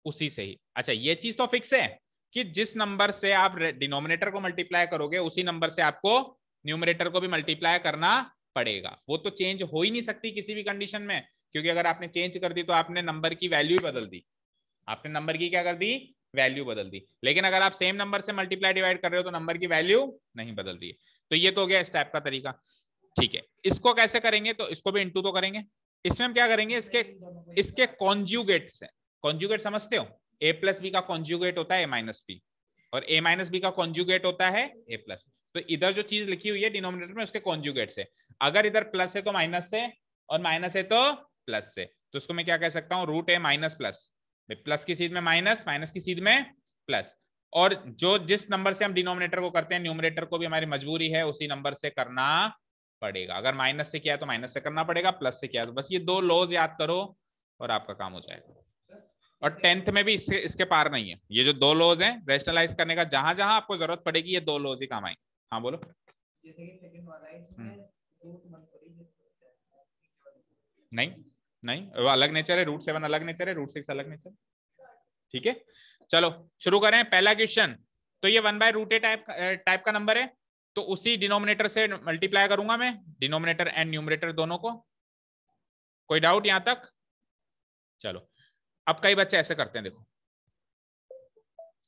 उसी से ही। अच्छा, ये चीज तो फिक्स है कि जिस नंबर से आप डिनोमिनेटर को मल्टीप्लाई करोगे उसी नंबर से आपको न्यूमरेटर को भी मल्टीप्लाई करना पड़ेगा। वो तो चेंज हो ही नहीं सकती किसी भी कंडीशन में, क्योंकि अगर आपने चेंज कर दी तो आपने नंबर की वैल्यू ही बदल दी। आपने नंबर की क्या कर दी? वैल्यू बदल दी। लेकिन अगर आप सेम नंबर से मल्टीप्लाई डिवाइड कर रहे हो तो नंबर की वैल्यू नहीं बदल रही है। तो ये तो हो गया इस टाइप का तरीका। ठीक है, इसको कैसे करेंगे? तो इसको भी इनटू तो करेंगे। इसमें हम क्या करेंगे? इसके कॉन्जुगेट से। कॉन्जुगेट समझते हो? a प्लस बी का कॉन्जुगेट होता है a माइनस बी, और a माइनस बी का कॉन्जुगेट होता है a प्लस। तो इधर जो चीज लिखी हुई है डिनोमिनेटर में उसके कॉन्जुगेट से, अगर इधर प्लस है तो माइनस से, और माइनस है तो प्लस से, तो उसको मैं क्या कह सकता हूँ, root A minus plus, plus की सीध में माइनस, माइनस की सीध में प्लस। और जो जिस नंबर से हम डिनोमिनेटर को करते हैं न्यूमरेटर को भी हमारी मजबूरी है उसी नंबर से करना पड़ेगा। अगर माइनस से किया है तो माइनस से करना पड़ेगा, प्लस से किया है तो बस ये दो लॉज याद करो और आपका काम हो जाएगा। और टेंथ में भी इसके पार नहीं है, ये जो दो लॉज हैं रैशनलाइज करने का, जहां जहां आपको जरूरत पड़ेगी ये दो लॉज ही काम आएंगे। हाँ बोलो। नहीं नहीं, वो अलग नेचर है, रूट 7 अलग नेचर है, रूट 6 अलग नेचर। ठीक है, चलो शुरू करें पहला क्वेश्चन। तो ये 1/√a टाइप का नंबर है, तो उसी डिनोमिनेटर से मल्टीप्लाई करूंगा मैं, डिनोमिनेटर एंड न्यूमरेटर दोनों को। कोई डाउट यहां तक? चलो, अब कई बच्चे ऐसे करते हैं, देखो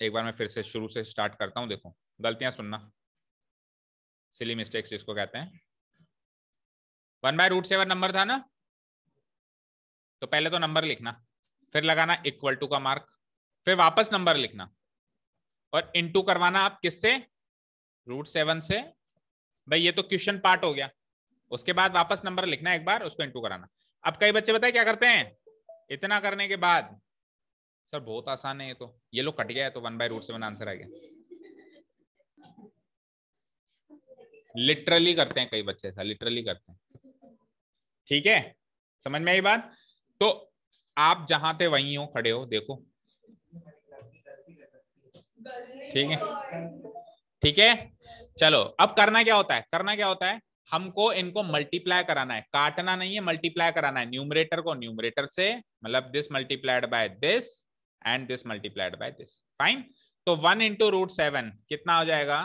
एक बार मैं फिर से शुरू से स्टार्ट करता हूं, देखो गलतियां सुनना, सिली मिस्टेक्स जिसको कहते हैं। 1/√7 नंबर था ना, तो पहले तो नंबर लिखना, फिर लगाना इक्वल टू का मार्क, फिर वापस नंबर लिखना और इनटू करवाना आप किससे, √7 से। भाई ये तो क्वेश्चन पार्ट हो गया, उसके बाद वापस नंबर लिखना एक बार, उसको इनटू कराना। अब कई बच्चे बताए क्या करते हैं, इतना करने के बाद सर बहुत आसान है ये तो, ये लो कट गया है तो 1/√7 आंसर आ गया। लिटरली करते हैं कई बच्चे ऐसा, लिटरली करते हैं। ठीक है, समझ में आई बात? तो आप जहां थे वहीं हो, खड़े हो, देखो ठीक है, ठीक है। चलो अब करना क्या होता है, करना क्या होता है, हमको इनको मल्टीप्लाई कराना है, काटना नहीं है, मल्टीप्लाई कराना है। न्यूमरेटर को न्यूमरेटर से, मतलब this multiplied by this and this multiplied by this, fine. तो 1 इंटू √7 कितना हो जाएगा,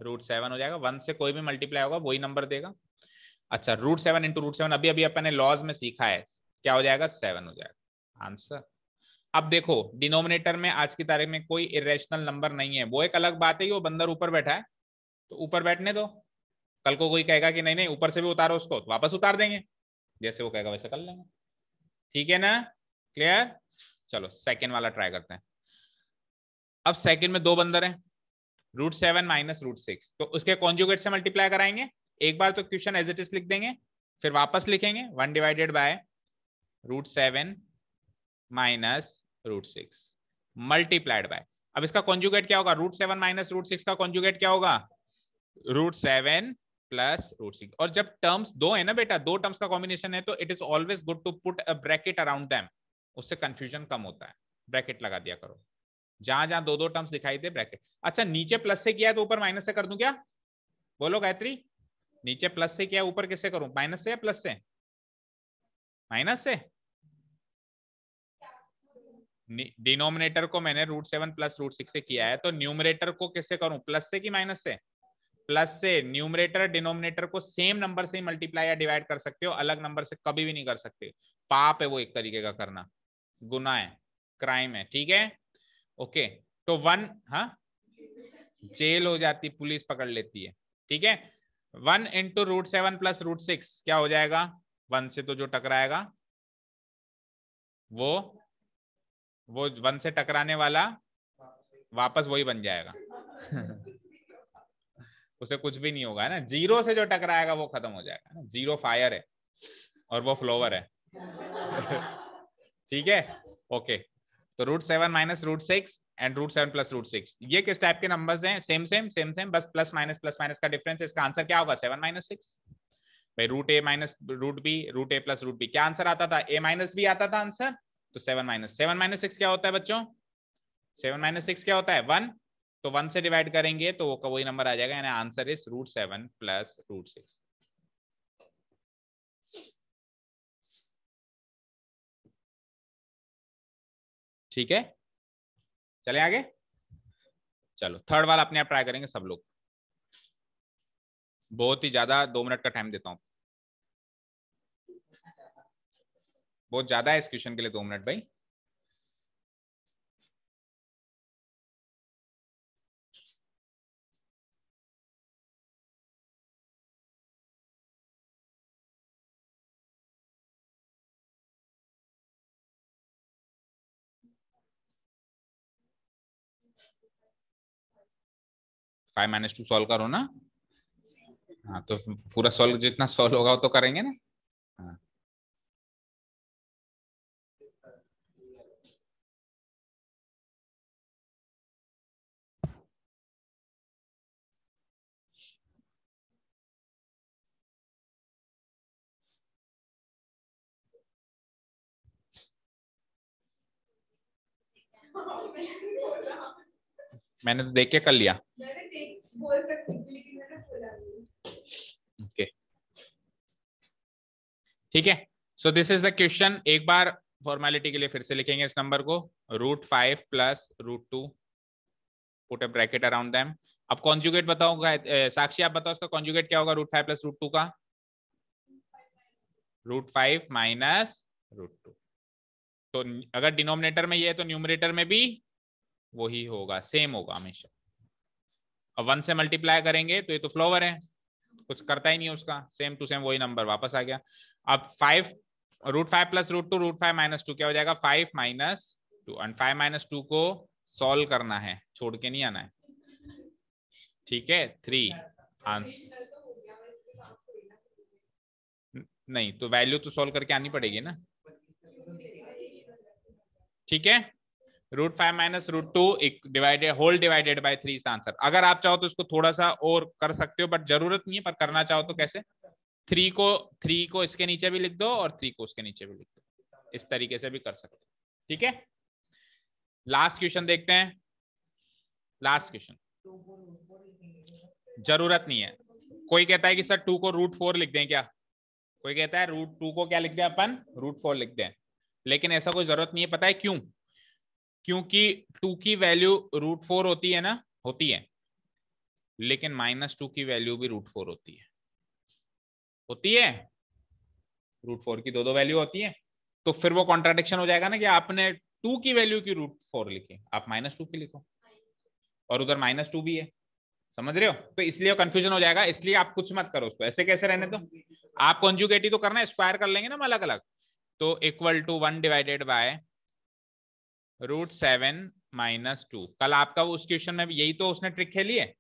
√7 हो जाएगा। 1 से कोई भी मल्टीप्लाई होगा वही नंबर देगा। अच्छा, √7 इंटू √7 अभी अभी अपने लॉज में सीखा है, क्या हो जाएगा, 7 हो जाएगा आंसर। अब देखो डिनोमिनेटर में आज की तारीख में कोई इरेशनल नंबर नहीं है, वो एक अलग बात है कि वो बंदर ऊपर बैठा है तो ऊपर बैठने दो, कल को कोई कहेगा कि नहीं नहीं ऊपर से भी उतारो उसको, तो वापस उतार देंगे, जैसे वो कहेगा वैसे कर लेंगे। ठीक है ना, क्लियर? चलो सेकेंड वाला ट्राई करते हैं। अब सेकेंड में दो बंदर हैं, √7 माइनस √6, तो उसके कॉन्जुगेट से मल्टीप्लाई कराएंगे। एक बार तो क्वेश्चन एज इट इज लिख देंगे, फिर वापस लिखेंगे 1 divided by √7 minus √6 multiplied by, अब इसका कॉन्जुगेट क्या होगा, √7 माइनस √6 का कॉन्जुगेट क्या होगा, √7 प्लस √6। और जब टर्म्स दो है ना बेटा, दो टर्म्स का कॉम्बिनेशन है, तो it is always good to put a bracket around them, उससे कंफ्यूजन कम होता है। ब्रैकेट लगा दिया करो, जहां जहां दो दो टर्म्स दिखाई दे ब्रैकेट। अच्छा नीचे प्लस से किया है तो ऊपर माइनस से कर दूं क्या, बोलो गायत्री? नीचे प्लस से किया, ऊपर किससे करूं, माइनस से या प्लस से? माइनस से। डिनोमिनेटर को मैंने √7 प्लस √6 से किया है, तो न्यूमरेटर को किससे करूं, प्लस से कि माइनस से? प्लस से। न्यूमरेटर डिनोमिनेटर को सेम नंबर से ही मल्टीप्लाई या डिवाइड कर सकते हो, अलग नंबर से कभी भी नहीं कर सकते, पाप है वो एक तरीके का करना, गुनाह है, क्राइम है। ठीक है, ओके। तो 1, हाँ जेल हो जाती, पुलिस पकड़ लेती है। ठीक है, 1 इंटू √7 प्लस √6 क्या हो जाएगा, 1 से तो जो टकराएगा वो 1 से टकराने वाला वापस वही बन जाएगा उसे कुछ भी नहीं होगा, है ना। 0 से जो टकराएगा वो खत्म हो जाएगा ना, 0 फायर है और वो फ्लोवर है ठीक है, ओके। तो √7 माइनस √6 एंड √7 प्लस √6 ये किस टाइप के नंबर्स हैं, सेम सेम सेम सेम, बस प्लस माइनस का डिफरेंस है। इसका आंसर क्या होगा, 7 माइनस 6। भाई √a minus √b, √a plus √b क्या आंसर आता था, a माइनस b आता था आंसर। तो 7 माइनस 6 क्या होता है बच्चों, 7 माइनस 6 क्या होता है, 1। तो 1 से डिवाइड करेंगे तो वो वही नंबर आ जाएगा, यानी आंसर इज √7 प्लस √6। ठीक है, चले आगे। चलो थर्ड वाला अपने आप ट्राई करेंगे सब लोग, बहुत ही ज्यादा, 2 मिनट का टाइम देता हूं, बहुत ज्यादा है इस क्वेश्चन के लिए 2 मिनट भाई। 5 - 2 सॉल्व करो ना। हाँ तो पूरा सॉल्व, जितना सॉल्व होगा वो तो करेंगे ना। हाँ मैंने तो देख के कर लिया। ओके ठीक है। So this is the question. एक बार फॉर्मेलिटी के लिए फिर से लिखेंगे इस नंबर को, √5 + √2, put a bracket around them. अब कॉन्जुगेट बताओ, साक्षी आप बताओ इसका कॉन्जुगेट क्या होगा √5 + √2 का? √5 - √2। तो अगर डिनोमिनेटर में ये है तो न्यूमरेटर में भी वही होगा, सेम होगा हमेशा। अब 1 से मल्टीप्लाई करेंगे तो ये तो फ्लोवर है, कुछ करता ही नहीं है उसका, सेम टू सेम वही नंबर वापस आ गया। अब √5 + √2, √5 - 2 क्या हो जाएगा? 5 - 2। और 5 - 2 को सॉल्व करना है, छोड़ के नहीं आना है। ठीक है 3 आंसर। नहीं तो वैल्यू तो सॉल्व करके आनी पड़ेगी ना। ठीक है √5 - √2 divided whole divided by 3 is the answer. अगर आप चाहो तो इसको थोड़ा सा और कर सकते हो, बट जरूरत नहीं है, पर करना चाहो तो कैसे? 3 को इसके नीचे भी लिख दो और 3 को उसके नीचे भी लिख दो, इस तरीके से भी कर सकते हो। ठीक है लास्ट क्वेश्चन देखते हैं। लास्ट क्वेश्चन जरूरत नहीं है। कोई कहता है कि सर 2 को √4 लिख दें क्या? कोई कहता है √2 को क्या लिख दें अपन? √4 लिख दें। लेकिन ऐसा कोई जरूरत नहीं है, पता है क्यों? क्योंकि 2 की वैल्यू √4 होती है ना, होती है, लेकिन -2 की वैल्यू भी √4 होती है। होती है, √4 की दो वैल्यू होती है। तो फिर वो कॉन्ट्राडिक्शन हो जाएगा ना कि आपने 2 की वैल्यू की √4 लिखी, आप -2 की लिखो, और उधर -2 भी है। समझ रहे हो? तो इसलिए कंफ्यूजन हो जाएगा, इसलिए आप कुछ मत करो उसको, ऐसे कैसे रहने दो। आप कॉन्जुगेट ही तो करना है, स्क्वायर कर लेंगे ना हम अलग अलग। तो = 1 डिवाइडेड बाय √7 - 2। कल आपका उस क्वेश्चन में भी यही तो उसने ट्रिक खेली है,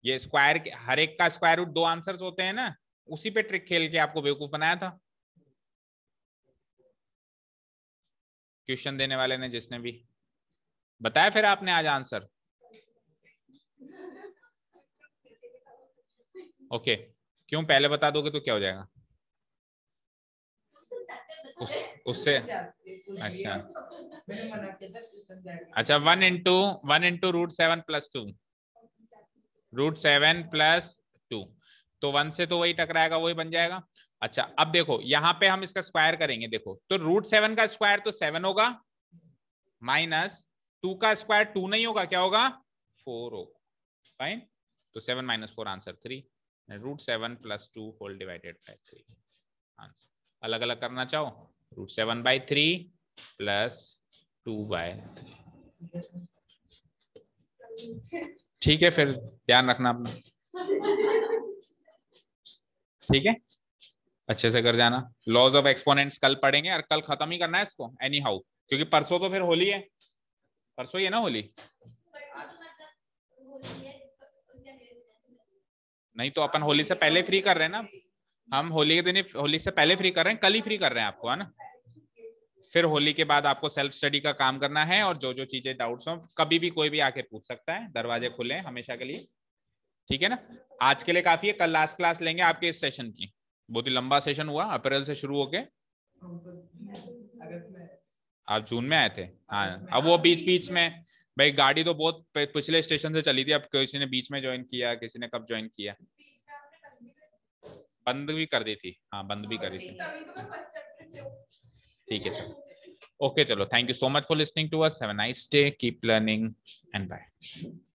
ये स्क्वायर, हर एक का स्क्वायर रूट 2 आंसर्स होते हैं ना, उसी पे ट्रिक खेल के आपको बेवकूफ बनाया था क्वेश्चन देने वाले ने, जिसने भी बताया। फिर आपने आज आंसर ओके क्यों? पहले बता दोगे तो क्या हो जाएगा? उससे अच्छा 1 × √7 + 2, √7 + 2, तो 1 से तो वही टकराएगा, वही बन जाएगा। अच्छा अब देखो यहाँ पे हम इसका स्क्वायर करेंगे, देखो तो √7 का स्क्वायर तो 7 होगा, -2 का स्क्वायर 2 नहीं होगा, क्या होगा? 4 होगा। फाइन, तो 7 - 4 answer 3, √7 + 2 whole divided by 3 answer. अलग अलग करना चाहो √7/3 + 2/3। ठीक है फिर ध्यान रखना अपना, ठीक है अच्छे से कर जाना। लॉज ऑफ एक्सपोनेंट्स कल पढ़ेंगे, और कल खत्म ही करना है इसको एनी हाउ, क्योंकि परसों तो फिर होली है, परसों ही है ना होली। नहीं तो अपन होली से पहले फ्री कर रहे हैं ना, हम होली के दिन ही, होली से पहले फ्री कर रहे हैं, कल ही फ्री कर रहे हैं आपको, है ना। फिर होली के बाद आपको सेल्फ स्टडी का काम करना है, और जो जो चीजें डाउट्स हो कभी भी कोई भी आके पूछ सकता है, दरवाजे खुले हैं हमेशा के लिए। ठीक है ना, आज के लिए काफी है, कल लास्ट क्लास लेंगे आपके इस सेशन की। बहुत ही लंबा सेशन हुआ, अप्रैल से शुरू होके आप जून में आए थे। हाँ अब वो बीच बीच में भाई गाड़ी तो बहुत पिछले स्टेशन से चली थी, अब किसी ने बीच में ज्वाइन किया, किसी ने कब ज्वाइन किया, बंद भी कर दी थी। हाँ बंद भी करी थी। ठीक है चलो ओके चलो, thank you so much for listening to us, have a nice day, keep learning and bye.